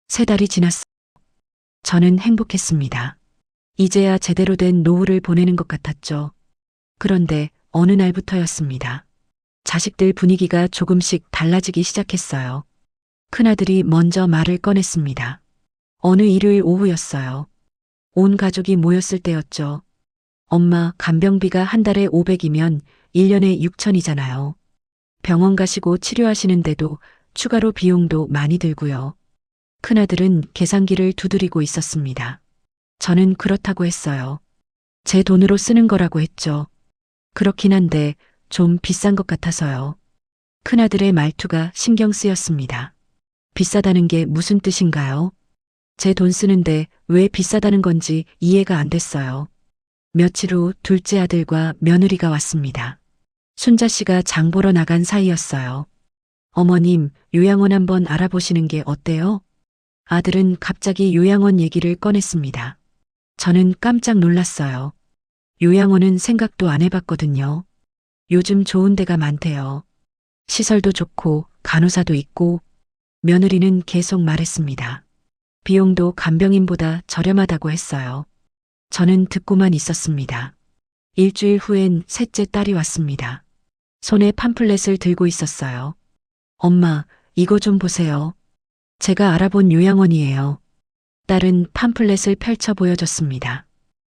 [SPEAKER 4] 3달이 지났어요. 저는 행복했습니다. 이제야 제대로 된 노후를 보내는 것 같았죠. 그런데 어느 날부터였습니다. 자식들 분위기가 조금씩 달라지기 시작했어요. 큰아들이 먼저 말을 꺼냈습니다. 어느 일요일 오후였어요. 온 가족이 모였을 때였죠. 엄마, 간병비가 한 달에 500이면 1년에 6천이잖아요. 병원 가시고 치료하시는데도 추가로 비용도 많이 들고요. 큰아들은 계산기를 두드리고 있었습니다. 저는 그렇다고 했어요. 제 돈으로 쓰는 거라고 했죠. 그렇긴 한데 좀 비싼 것 같아서요. 큰아들의 말투가 신경 쓰였습니다. 비싸다는 게 무슨 뜻인가요? 제 돈 쓰는데 왜 비싸다는 건지 이해가 안 됐어요. 며칠 후 둘째 아들과 며느리가 왔습니다. 순자 씨가 장 보러 나간 사이였어요. 어머님, 요양원 한번 알아보시는 게 어때요? 아들은 갑자기 요양원 얘기를 꺼냈습니다. 저는 깜짝 놀랐어요. 요양원은 생각도 안 해봤거든요. 요즘 좋은 데가 많대요. 시설도 좋고 간호사도 있고. 며느리는 계속 말했습니다. 비용도 간병인보다 저렴하다고 했어요. 저는 듣고만 있었습니다. 일주일 후엔 셋째 딸이 왔습니다. 손에 팜플렛을 들고 있었어요. 엄마, 이거 좀 보세요. 제가 알아본 요양원이에요. 딸은 팜플렛을 펼쳐 보여줬습니다.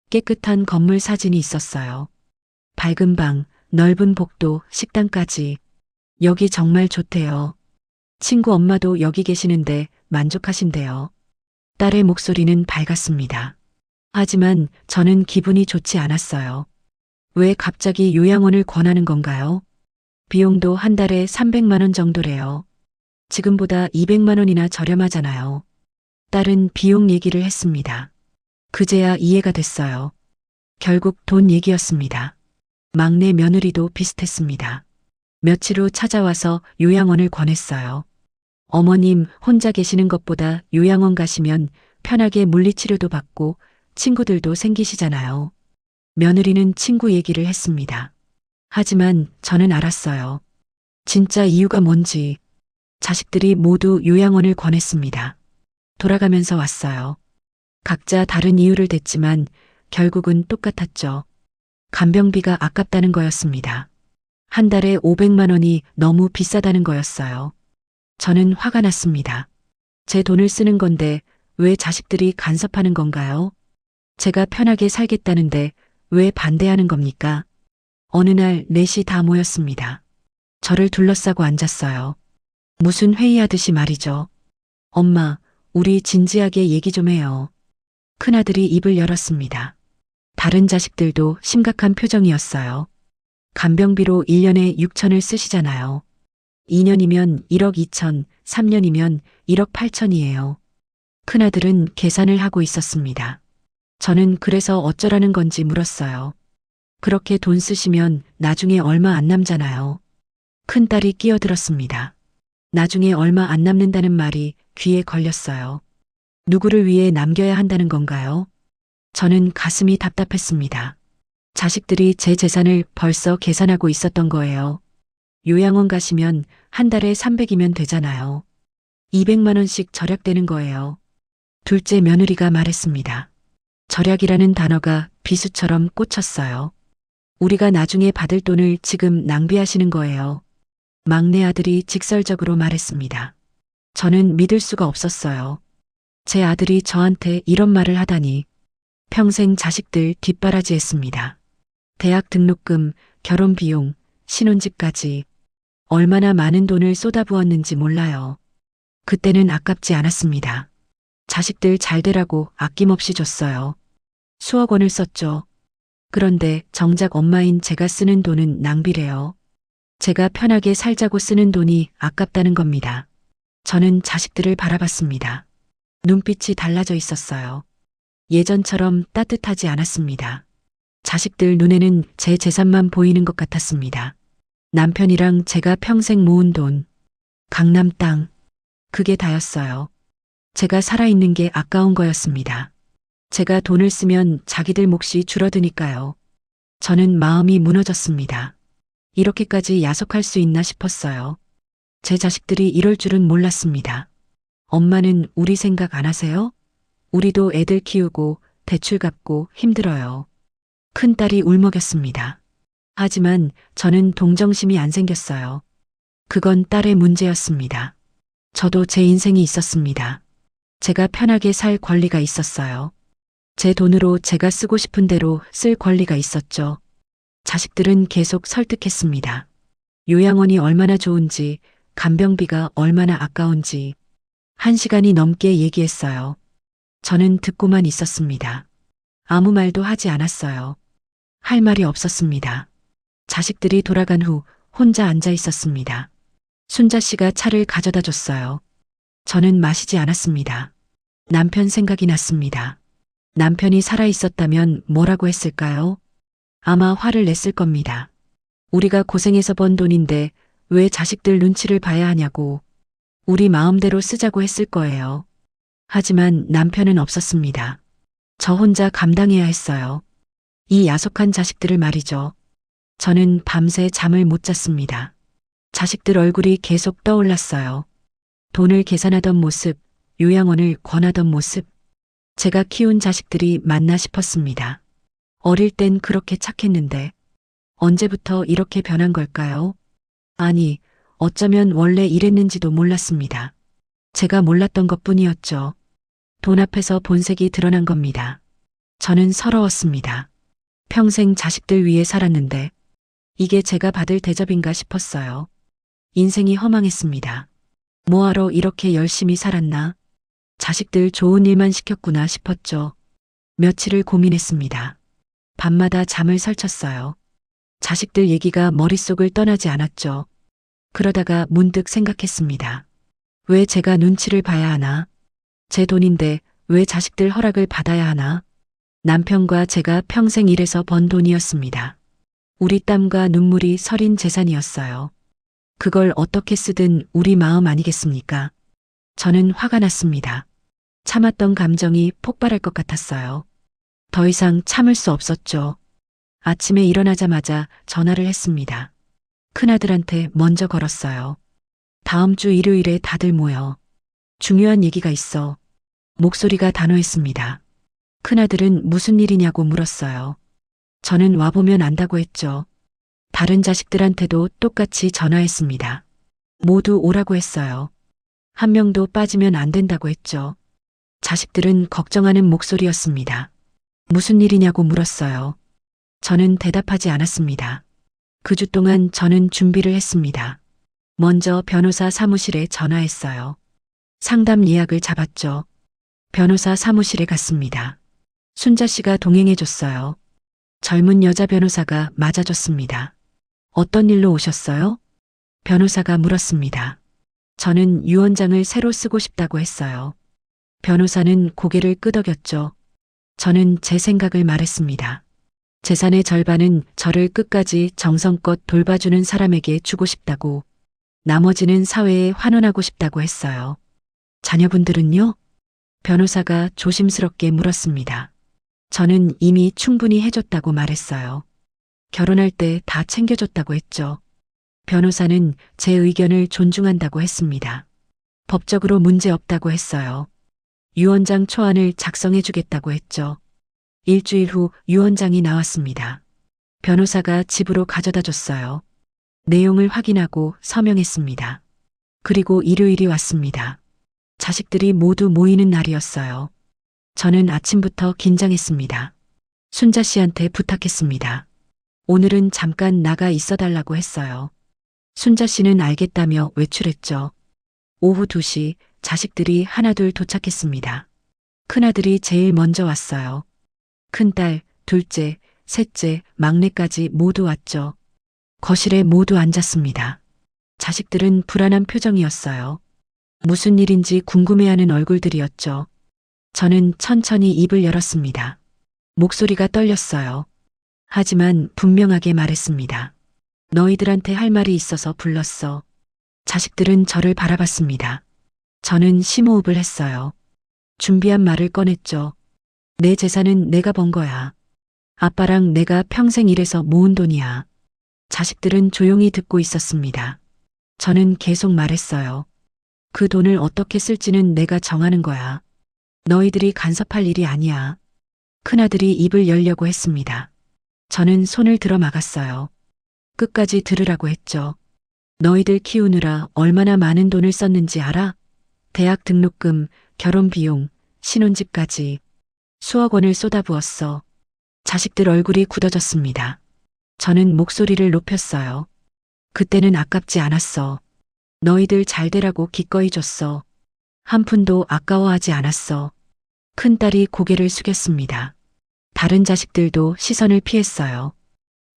[SPEAKER 4] 깨끗한 건물 사진이 있었어요. 밝은 방, 넓은 복도, 식당까지. 여기 정말 좋대요. 친구 엄마도 여기 계시는데 만족하신대요. 딸의 목소리는 밝았습니다. 하지만 저는 기분이 좋지 않았어요. 왜 갑자기 요양원을 권하는 건가요? 비용도 한 달에 300만 원 정도래요. 지금보다 200만 원이나 저렴하잖아요. 딸은 비용 얘기를 했습니다. 그제야 이해가 됐어요. 결국 돈 얘기였습니다. 막내 며느리도 비슷했습니다. 며칠 후 찾아와서 요양원을 권했어요. 어머님 혼자 계시는 것보다 요양원 가시면 편하게 물리치료도 받고 친구들도 생기시잖아요. 며느리는 친구 얘기를 했습니다. 하지만 저는 알았어요. 진짜 이유가 뭔지. 자식들이 모두 요양원을 권했습니다. 돌아가면서 왔어요. 각자 다른 이유를 댔지만 결국은 똑같았죠. 간병비가 아깝다는 거였습니다. 한 달에 500만 원이 너무 비싸다는 거였어요. 저는 화가 났습니다. 제 돈을 쓰는 건데 왜 자식들이 간섭하는 건가요? 제가 편하게 살겠다는데 왜 반대하는 겁니까? 어느 날 넷이 다 모였습니다. 저를 둘러싸고 앉았어요. 무슨 회의하듯이 말이죠. 엄마, 우리 진지하게 얘기 좀 해요. 큰아들이 입을 열었습니다. 다른 자식들도 심각한 표정이었어요. 간병비로 1년에 6천을 쓰시잖아요. 2년이면 1억 2천, 3년이면 1억 8천이에요. 큰아들은 계산을 하고 있었습니다. 저는 그래서 어쩌라는 건지 물었어요. 그렇게 돈 쓰시면 나중에 얼마 안 남잖아요. 큰딸이 끼어들었습니다. 나중에 얼마 안 남는다는 말이 귀에 걸렸어요. 누구를 위해 남겨야 한다는 건가요? 저는 가슴이 답답했습니다. 자식들이 제 재산을 벌써 계산하고 있었던 거예요. 요양원 가시면 한 달에 300이면 되잖아요. 200만 원씩 절약되는 거예요. 둘째 며느리가 말했습니다. 절약이라는 단어가 비수처럼 꽂혔어요. 우리가 나중에 받을 돈을 지금 낭비하시는 거예요. 막내 아들이 직설적으로 말했습니다. 저는 믿을 수가 없었어요. 제 아들이 저한테 이런 말을 하다니. 평생 자식들 뒷바라지했습니다. 대학 등록금, 결혼 비용, 신혼집까지 얼마나 많은 돈을 쏟아부었는지 몰라요. 그때는 아깝지 않았습니다. 자식들 잘 되라고 아낌없이 줬어요. 수억 원을 썼죠. 그런데 정작 엄마인 제가 쓰는 돈은 낭비래요. 제가 편하게 살자고 쓰는 돈이 아깝다는 겁니다. 저는 자식들을 바라봤습니다. 눈빛이 달라져 있었어요. 예전처럼 따뜻하지 않았습니다. 자식들 눈에는 제 재산만 보이는 것 같았습니다. 남편이랑 제가 평생 모은 돈, 강남 땅, 그게 다였어요. 제가 살아있는 게 아까운 거였습니다. 제가 돈을 쓰면 자기들 몫이 줄어드니까요. 저는 마음이 무너졌습니다. 이렇게까지 야속할 수 있나 싶었어요. 제 자식들이 이럴 줄은 몰랐습니다. 엄마는 우리 생각 안 하세요? 우리도 애들 키우고 대출 갚고 힘들어요. 큰딸이 울먹였습니다. 하지만 저는 동정심이 안 생겼어요. 그건 딸의 문제였습니다. 저도 제 인생이 있었습니다. 제가 편하게 살 권리가 있었어요. 제 돈으로 제가 쓰고 싶은 대로 쓸 권리가 있었죠. 자식들은 계속 설득했습니다. 요양원이 얼마나 좋은지, 간병비가 얼마나 아까운지 1시간이 넘게 얘기했어요. 저는 듣고만 있었습니다. 아무 말도 하지 않았어요. 할 말이 없었습니다. 자식들이 돌아간 후 혼자 앉아 있었습니다. 순자 씨가 차를 가져다 줬어요. 저는 마시지 않았습니다. 남편 생각이 났습니다. 남편이 살아 있었다면 뭐라고 했을까요? 아마 화를 냈을 겁니다. 우리가 고생해서 번 돈인데 왜 자식들 눈치를 봐야 하냐고 우리 마음대로 쓰자고 했을 거예요. 하지만 남편은 없었습니다. 저 혼자 감당해야 했어요. 이 야속한 자식들을 말이죠. 저는 밤새 잠을 못 잤습니다. 자식들 얼굴이 계속 떠올랐어요. 돈을 계산하던 모습, 요양원을 권하던 모습. 제가 키운 자식들이 맞나 싶었습니다. 어릴 땐 그렇게 착했는데 언제부터 이렇게 변한 걸까요? 아니, 어쩌면 원래 이랬는지도 몰랐습니다. 제가 몰랐던 것뿐이었죠. 돈 앞에서 본색이 드러난 겁니다. 저는 서러웠습니다. 평생 자식들 위해 살았는데 이게 제가 받을 대접인가 싶었어요. 인생이 허망했습니다. 뭐하러 이렇게 열심히 살았나? 자식들 좋은 일만 시켰구나 싶었죠. 며칠을 고민했습니다. 밤마다 잠을 설쳤어요. 자식들 얘기가 머릿속을 떠나지 않았죠. 그러다가 문득 생각했습니다. 왜 제가 눈치를 봐야 하나? 제 돈인데 왜 자식들 허락을 받아야 하나? 남편과 제가 평생 일해서 번 돈이었습니다. 우리 땀과 눈물이 서린 재산이었어요. 그걸 어떻게 쓰든 우리 마음 아니겠습니까? 저는 화가 났습니다. 참았던 감정이 폭발할 것 같았어요. 더 이상 참을 수 없었죠. 아침에 일어나자마자 전화를 했습니다. 큰아들한테 먼저 걸었어요. 다음 주 일요일에 다들 모여. 중요한 얘기가 있어. 목소리가 단호했습니다. 큰아들은 무슨 일이냐고 물었어요. 저는 와보면 안다고 했죠. 다른 자식들한테도 똑같이 전화했습니다. 모두 오라고 했어요. 한 명도 빠지면 안 된다고 했죠. 자식들은 걱정하는 목소리였습니다. 무슨 일이냐고 물었어요. 저는 대답하지 않았습니다. 그 주 동안 저는 준비를 했습니다. 먼저 변호사 사무실에 전화했어요. 상담 예약을 잡았죠. 변호사 사무실에 갔습니다. 순자 씨가 동행해줬어요. 젊은 여자 변호사가 맞아줬습니다. 어떤 일로 오셨어요? 변호사가 물었습니다. 저는 유언장을 새로 쓰고 싶다고 했어요. 변호사는 고개를 끄덕였죠. 저는 제 생각을 말했습니다. 재산의 절반은 저를 끝까지 정성껏 돌봐주는 사람에게 주고 싶다고, 나머지는 사회에 환원하고 싶다고 했어요. 자녀분들은요? 변호사가 조심스럽게 물었습니다. 저는 이미 충분히 해줬다고 말했어요. 결혼할 때 다 챙겨줬다고 했죠. 변호사는 제 의견을 존중한다고 했습니다. 법적으로 문제 없다고 했어요. 유언장 초안을 작성해주겠다고 했죠. 일주일 후 유언장이 나왔습니다. 변호사가 집으로 가져다 줬어요. 내용을 확인하고 서명했습니다. 그리고 일요일이 왔습니다. 자식들이 모두 모이는 날이었어요. 저는 아침부터 긴장했습니다. 순자 씨한테 부탁했습니다. 오늘은 잠깐 나가 있어달라고 했어요. 순자 씨는 알겠다며 외출했죠. 오후 2시 자식들이 하나둘 도착했습니다. 큰아들이 제일 먼저 왔어요. 큰딸, 둘째, 셋째, 막내까지 모두 왔죠. 거실에 모두 앉았습니다. 자식들은 불안한 표정이었어요. 무슨 일인지 궁금해하는 얼굴들이었죠. 저는 천천히 입을 열었습니다. 목소리가 떨렸어요. 하지만 분명하게 말했습니다. 너희들한테 할 말이 있어서 불렀어. 자식들은 저를 바라봤습니다. 저는 심호흡을 했어요. 준비한 말을 꺼냈죠. 내 재산은 내가 번 거야. 아빠랑 내가 평생 일해서 모은 돈이야. 자식들은 조용히 듣고 있었습니다. 저는 계속 말했어요. 그 돈을 어떻게 쓸지는 내가 정하는 거야. 너희들이 간섭할 일이 아니야. 큰아들이 입을 열려고 했습니다. 저는 손을 들어 막았어요. 끝까지 들으라고 했죠. 너희들 키우느라 얼마나 많은 돈을 썼는지 알아? 대학 등록금, 결혼 비용, 신혼집까지 수억 원을 쏟아부었어. 자식들 얼굴이 굳어졌습니다. 저는 목소리를 높였어요. 그때는 아깝지 않았어. 너희들 잘 되라고 기꺼이 줬어. 한 푼도 아까워하지 않았어. 큰딸이 고개를 숙였습니다. 다른 자식들도 시선을 피했어요.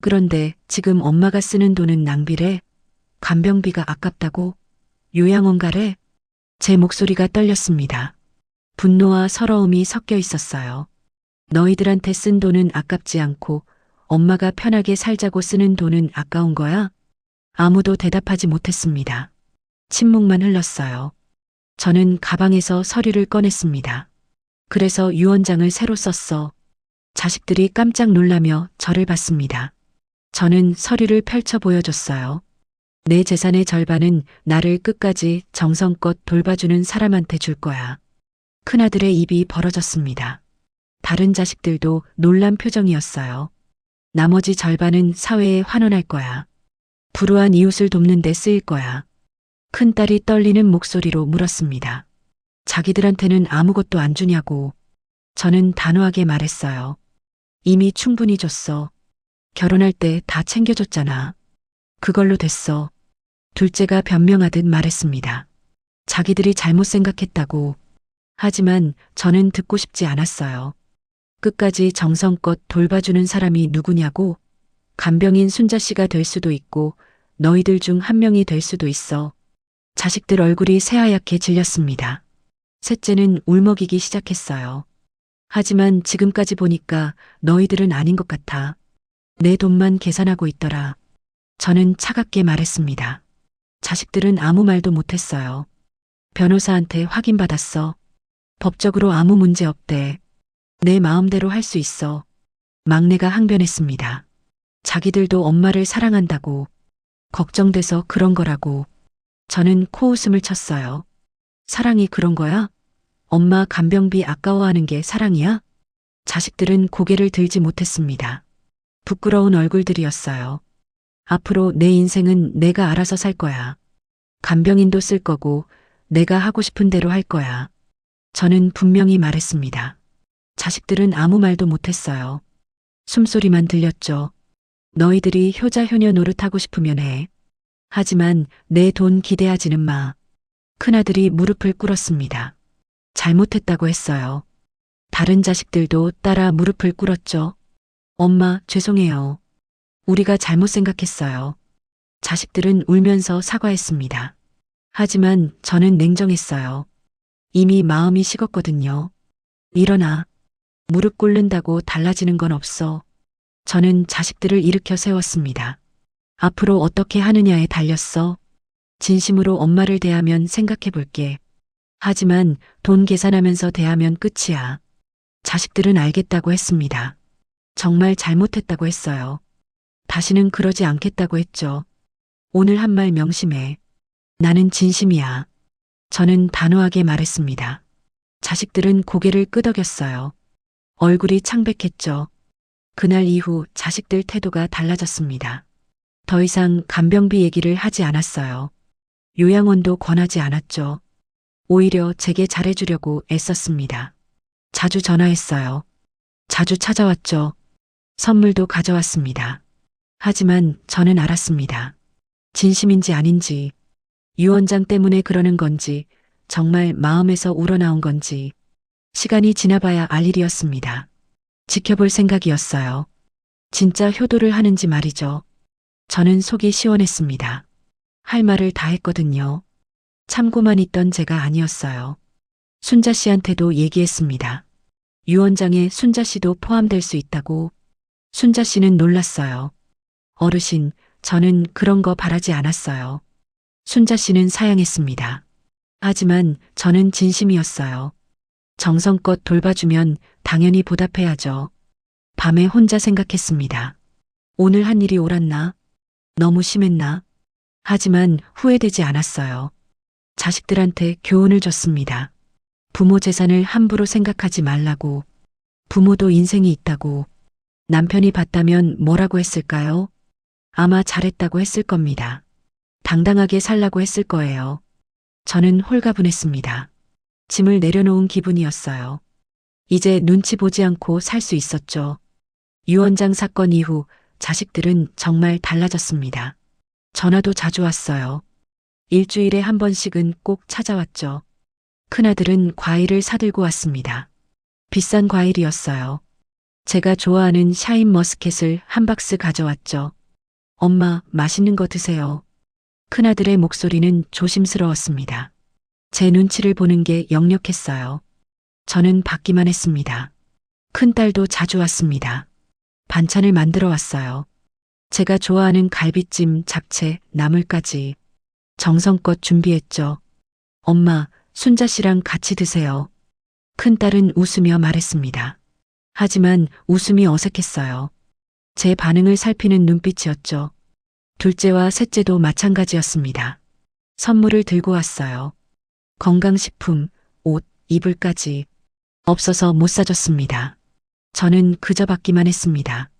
[SPEAKER 4] 그런데 지금 엄마가 쓰는 돈은 낭비래? 간병비가 아깝다고? 요양원 가래? 제 목소리가 떨렸습니다. 분노와 서러움이 섞여 있었어요. 너희들한테 쓴 돈은 아깝지 않고 엄마가 편하게 살자고 쓰는 돈은 아까운 거야? 아무도 대답하지 못했습니다. 침묵만 흘렀어요. 저는 가방에서 서류를 꺼냈습니다. 그래서 유언장을 새로 썼어. 자식들이 깜짝 놀라며 저를 봤습니다. 저는 서류를 펼쳐 보여줬어요. 내 재산의 절반은 나를 끝까지 정성껏 돌봐주는 사람한테 줄 거야. 큰아들의 입이 벌어졌습니다. 다른 자식들도 놀란 표정이었어요. 나머지 절반은 사회에 환원할 거야. 불우한 이웃을 돕는 데 쓰일 거야. 큰딸이 떨리는 목소리로 물었습니다. 자기들한테는 아무것도 안 주냐고. 저는 단호하게 말했어요. 이미 충분히 줬어. 결혼할 때 다 챙겨줬잖아. 그걸로 됐어. 둘째가 변명하듯 말했습니다. 자기들이 잘못 생각했다고. 하지만 저는 듣고 싶지 않았어요. 끝까지 정성껏 돌봐주는 사람이 누구냐고. 간병인 순자 씨가 될 수도 있고 너희들 중 한 명이 될 수도 있어. 자식들 얼굴이 새하얗게 질렸습니다. 셋째는 울먹이기 시작했어요. 하지만 지금까지 보니까 너희들은 아닌 것 같아. 내 돈만 계산하고 있더라. 저는 차갑게 말했습니다. 자식들은 아무 말도 못했어요. 변호사한테 확인받았어. 법적으로 아무 문제 없대. 내 마음대로 할 수 있어. 막내가 항변했습니다. 자기들도 엄마를 사랑한다고. 걱정돼서 그런 거라고. 저는 코웃음을 쳤어요. 사랑이 그런 거야? 엄마 간병비 아까워하는 게 사랑이야? 자식들은 고개를 들지 못했습니다. 부끄러운 얼굴들이었어요. 앞으로 내 인생은 내가 알아서 살 거야. 간병인도 쓸 거고 내가 하고 싶은 대로 할 거야. 저는 분명히 말했습니다. 자식들은 아무 말도 못했어요. 숨소리만 들렸죠. 너희들이 효자 효녀 노릇하고 싶으면 해. 하지만 내 돈 기대하지는 마. 큰아들이 무릎을 꿇었습니다. 잘못했다고 했어요. 다른 자식들도 따라 무릎을 꿇었죠. 엄마, 죄송해요. 우리가 잘못 생각했어요. 자식들은 울면서 사과했습니다. 하지만 저는 냉정했어요. 이미 마음이 식었거든요. 일어나. 무릎 꿇는다고 달라지는 건 없어. 저는 자식들을 일으켜 세웠습니다. 앞으로 어떻게 하느냐에 달렸어. 진심으로 엄마를 대하면 생각해 볼게. 하지만 돈 계산하면서 대하면 끝이야. 자식들은 알겠다고 했습니다. 정말 잘못했다고 했어요. 다시는 그러지 않겠다고 했죠. 오늘 한 말 명심해. 나는 진심이야. 저는 단호하게 말했습니다. 자식들은 고개를 끄덕였어요. 얼굴이 창백했죠. 그날 이후 자식들 태도가 달라졌습니다. 더 이상 간병비 얘기를 하지 않았어요. 요양원도 권하지 않았죠. 오히려 제게 잘해주려고 애썼습니다. 자주 전화했어요. 자주 찾아왔죠. 선물도 가져왔습니다. 하지만 저는 알았습니다. 진심인지 아닌지, 유언장 때문에 그러는 건지, 정말 마음에서 우러나온 건지, 시간이 지나봐야 알 일이었습니다. 지켜볼 생각이었어요. 진짜 효도를 하는지 말이죠. 저는 속이 시원했습니다. 할 말을 다 했거든요. 참고만 있던 제가 아니었어요. 순자 씨한테도 얘기했습니다. 유언장에 순자 씨도 포함될 수 있다고. 순자 씨는 놀랐어요. 어르신, 저는 그런 거 바라지 않았어요. 순자 씨는 사양했습니다. 하지만 저는 진심이었어요. 정성껏 돌봐주면 당연히 보답해야죠. 밤에 혼자 생각했습니다. 오늘 한 일이 옳았나? 너무 심했나? 하지만 후회되지 않았어요. 자식들한테 교훈을 줬습니다. 부모 재산을 함부로 생각하지 말라고. 부모도 인생이 있다고. 남편이 봤다면 뭐라고 했을까요? 아마 잘했다고 했을 겁니다. 당당하게 살라고 했을 거예요. 저는 홀가분했습니다. 짐을 내려놓은 기분이었어요. 이제 눈치 보지 않고 살 수 있었죠. 유언장 사건 이후 자식들은 정말 달라졌습니다. 전화도 자주 왔어요. 일주일에 한 번씩은 꼭 찾아왔죠. 큰아들은 과일을 사들고 왔습니다. 비싼 과일이었어요. 제가 좋아하는 샤인 머스켓을 한 박스 가져왔죠. 엄마, 맛있는 거 드세요. 큰아들의 목소리는 조심스러웠습니다. 제 눈치를 보는 게 역력했어요. 저는 받기만 했습니다. 큰딸도 자주 왔습니다. 반찬을 만들어 왔어요. 제가 좋아하는 갈비찜, 잡채, 나물까지 정성껏 준비했죠. 엄마, 순자 씨랑 같이 드세요. 큰딸은 웃으며 말했습니다. 하지만 웃음이 어색했어요. 제 반응을 살피는 눈빛이었죠. 둘째와 셋째도 마찬가지였습니다. 선물을 들고 왔어요. 건강식품, 옷, 이불까지 없어서 못 사줬습니다. 저는 그저 받기만 했습니다.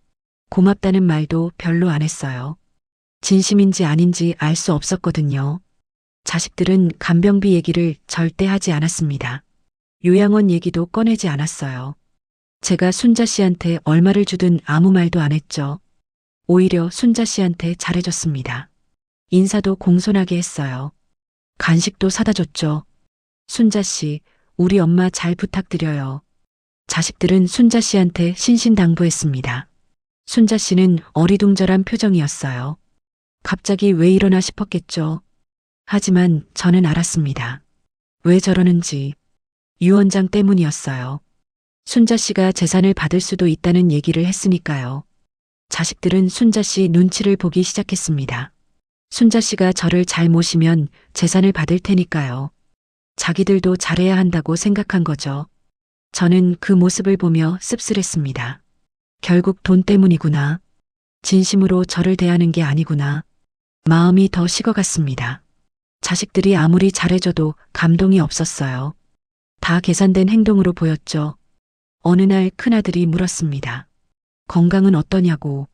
[SPEAKER 4] 고맙다는 말도 별로 안 했어요. 진심인지 아닌지 알 수 없었거든요. 자식들은 간병비 얘기를 절대 하지 않았습니다. 요양원 얘기도 꺼내지 않았어요. 제가 순자 씨한테 얼마를 주든 아무 말도 안 했죠. 오히려 순자 씨한테 잘해줬습니다. 인사도 공손하게 했어요. 간식도 사다 줬죠. 순자 씨, 우리 엄마 잘 부탁드려요. 자식들은 순자 씨한테 신신당부했습니다. 순자 씨는 어리둥절한 표정이었어요. 갑자기 왜 이러나 싶었겠죠. 하지만 저는 알았습니다. 왜 저러는지. 유원장 때문이었어요. 순자 씨가 재산을 받을 수도 있다는 얘기를 했으니까요. 자식들은 순자 씨 눈치를 보기 시작했습니다. 순자 씨가 저를 잘 모시면 재산을 받을 테니까요. 자기들도 잘해야 한다고 생각한 거죠. 저는 그 모습을 보며 씁쓸했습니다. 결국 돈 때문이구나. 진심으로 저를 대하는 게 아니구나. 마음이 더 식어갔습니다. 자식들이 아무리 잘해줘도 감동이 없었어요. 다 계산된 행동으로 보였죠. 어느 날 큰아들이 물었습니다. 건강은 어떠냐고,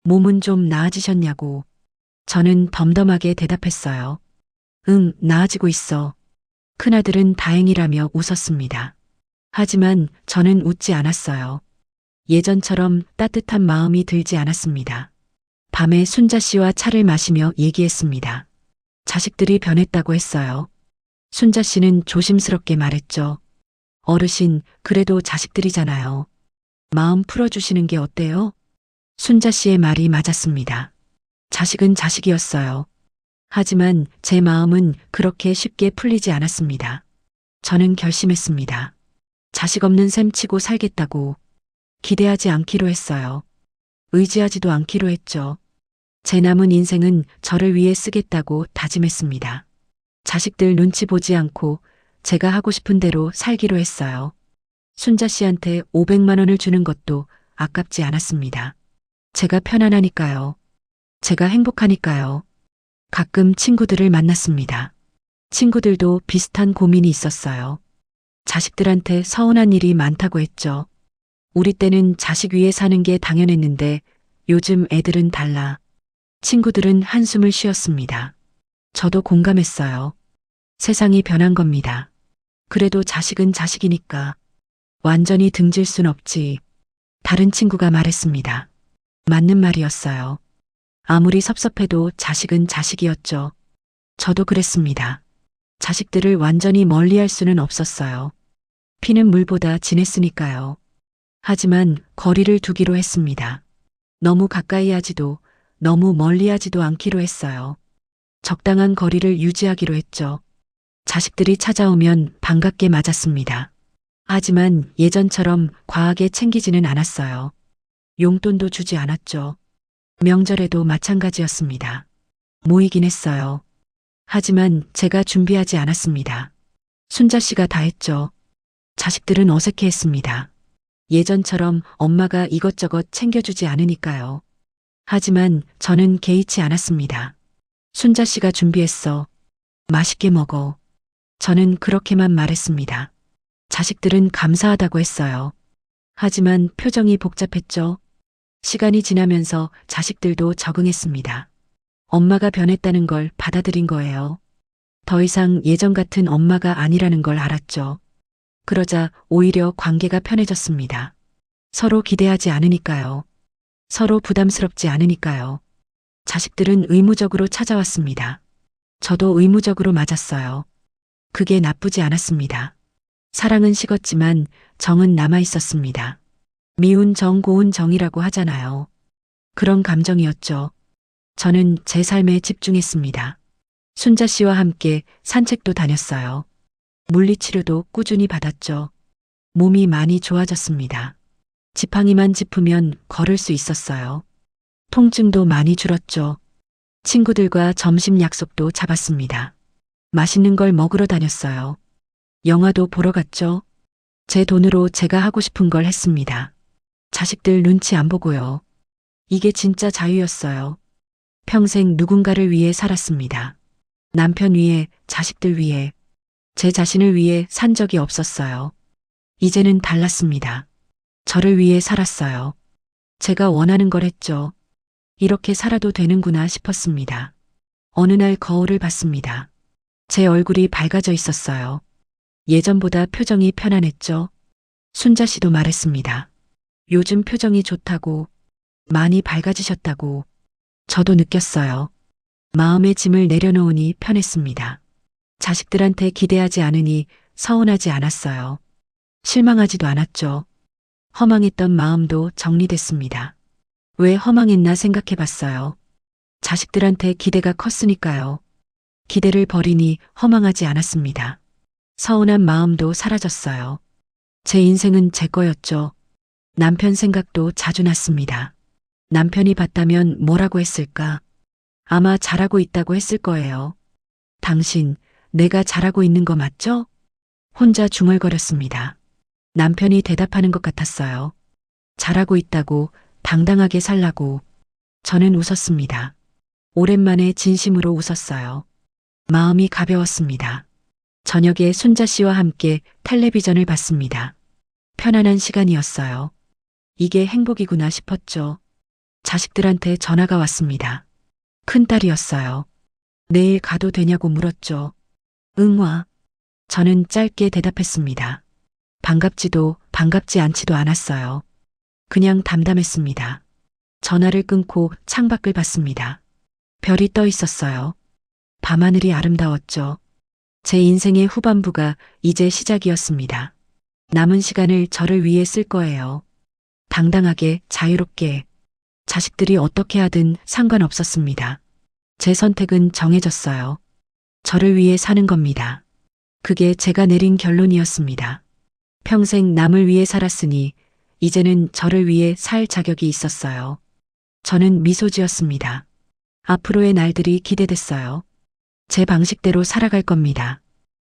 [SPEAKER 4] 몸은 좀 나아지셨냐고. 저는 덤덤하게 대답했어요. 응, 나아지고 있어. 큰아들은 다행이라며 웃었습니다. 하지만 저는 웃지 않았어요. 예전처럼 따뜻한 마음이 들지 않았습니다. 밤에 순자 씨와 차를 마시며 얘기했습니다. 자식들이 변했다고 했어요. 순자 씨는 조심스럽게 말했죠. 어르신, 그래도 자식들이잖아요. 마음 풀어주시는 게 어때요? 순자 씨의 말이 맞았습니다. 자식은 자식이었어요. 하지만 제 마음은 그렇게 쉽게 풀리지 않았습니다. 저는 결심했습니다. 자식 없는 셈 치고 살겠다고. 기대하지 않기로 했어요. 의지하지도 않기로 했죠. 제 남은 인생은 저를 위해 쓰겠다고 다짐했습니다. 자식들 눈치 보지 않고 제가 하고 싶은 대로 살기로 했어요. 순자 씨한테 500만 원을 주는 것도 아깝지 않았습니다. 제가 편안하니까요. 제가 행복하니까요. 가끔 친구들을 만났습니다. 친구들도 비슷한 고민이 있었어요. 자식들한테 서운한 일이 많다고 했죠. 우리 때는 자식 위해 사는 게 당연했는데 요즘 애들은 달라. 친구들은 한숨을 쉬었습니다. 저도 공감했어요. 세상이 변한 겁니다. 그래도 자식은 자식이니까 완전히 등질 순 없지. 다른 친구가 말했습니다. 맞는 말이었어요. 아무리 섭섭해도 자식은 자식이었죠. 저도 그랬습니다. 자식들을 완전히 멀리할 수는 없었어요. 피는 물보다 진했으니까요. 하지만 거리를 두기로 했습니다. 너무 가까이 하지도 너무 멀리 하지도 않기로 했어요. 적당한 거리를 유지하기로 했죠. 자식들이 찾아오면 반갑게 맞았습니다. 하지만 예전처럼 과하게 챙기지는 않았어요. 용돈도 주지 않았죠. 명절에도 마찬가지였습니다. 모이긴 했어요. 하지만 제가 준비하지 않았습니다. 순자 씨가 다 했죠. 자식들은 어색해했습니다. 예전처럼 엄마가 이것저것 챙겨주지 않으니까요. 하지만 저는 개의치 않았습니다. 순자 씨가 준비했어. 맛있게 먹어. 저는 그렇게만 말했습니다. 자식들은 감사하다고 했어요. 하지만 표정이 복잡했죠. 시간이 지나면서 자식들도 적응했습니다. 엄마가 변했다는 걸 받아들인 거예요. 더 이상 예전 같은 엄마가 아니라는 걸 알았죠. 그러자 오히려 관계가 편해졌습니다. 서로 기대하지 않으니까요. 서로 부담스럽지 않으니까요. 자식들은 의무적으로 찾아왔습니다. 저도 의무적으로 맞았어요. 그게 나쁘지 않았습니다. 사랑은 식었지만 정은 남아 있었습니다. 미운 정, 고운 정이라고 하잖아요. 그런 감정이었죠. 저는 제 삶에 집중했습니다. 순자 씨와 함께 산책도 다녔어요. 물리치료도 꾸준히 받았죠. 몸이 많이 좋아졌습니다. 지팡이만 짚으면 걸을 수 있었어요. 통증도 많이 줄었죠. 친구들과 점심 약속도 잡았습니다. 맛있는 걸 먹으러 다녔어요. 영화도 보러 갔죠. 제 돈으로 제가 하고 싶은 걸 했습니다. 자식들 눈치 안 보고요. 이게 진짜 자유였어요. 평생 누군가를 위해 살았습니다. 남편 위해, 자식들 위해, 제 자신을 위해 산 적이 없었어요. 이제는 달랐습니다. 저를 위해 살았어요. 제가 원하는 걸 했죠. 이렇게 살아도 되는구나 싶었습니다. 어느 날 거울을 봤습니다. 제 얼굴이 밝아져 있었어요. 예전보다 표정이 편안했죠. 순자 씨도 말했습니다. 요즘 표정이 좋다고, 많이 밝아지셨다고. 저도 느꼈어요. 마음의 짐을 내려놓으니 편했습니다. 자식들한테 기대하지 않으니 서운하지 않았어요. 실망하지도 않았죠. 허망했던 마음도 정리됐습니다. 왜 허망했나 생각해 봤어요. 자식들한테 기대가 컸으니까요. 기대를 버리니 허망하지 않았습니다. 서운한 마음도 사라졌어요. 제 인생은 제 거였죠. 남편 생각도 자주 났습니다. 남편이 봤다면 뭐라고 했을까? 아마 잘하고 있다고 했을 거예요. 당신, 내가 잘하고 있는 거 맞죠? 혼자 중얼거렸습니다. 남편이 대답하는 것 같았어요. 잘하고 있다고, 당당하게 살라고. 저는 웃었습니다. 오랜만에 진심으로 웃었어요. 마음이 가벼웠습니다. 저녁에 순자 씨와 함께 텔레비전을 봤습니다. 편안한 시간이었어요. 이게 행복이구나 싶었죠. 자식들한테 전화가 왔습니다. 큰딸이었어요. 내일 가도 되냐고 물었죠. 응 와. 저는 짧게 대답했습니다. 반갑지도 반갑지 않지도 않았어요. 그냥 담담했습니다. 전화를 끊고 창밖을 봤습니다. 별이 떠 있었어요. 밤하늘이 아름다웠죠. 제 인생의 후반부가 이제 시작이었습니다. 남은 시간을 저를 위해 쓸 거예요. 당당하게, 자유롭게. 자식들이 어떻게 하든 상관없었습니다. 제 선택은 정해졌어요. 저를 위해 사는 겁니다. 그게 제가 내린 결론이었습니다. 평생 남을 위해 살았으니 이제는 저를 위해 살 자격이 있었어요. 저는 미소 지었습니다. 앞으로의 날들이 기대됐어요. 제 방식대로 살아갈 겁니다.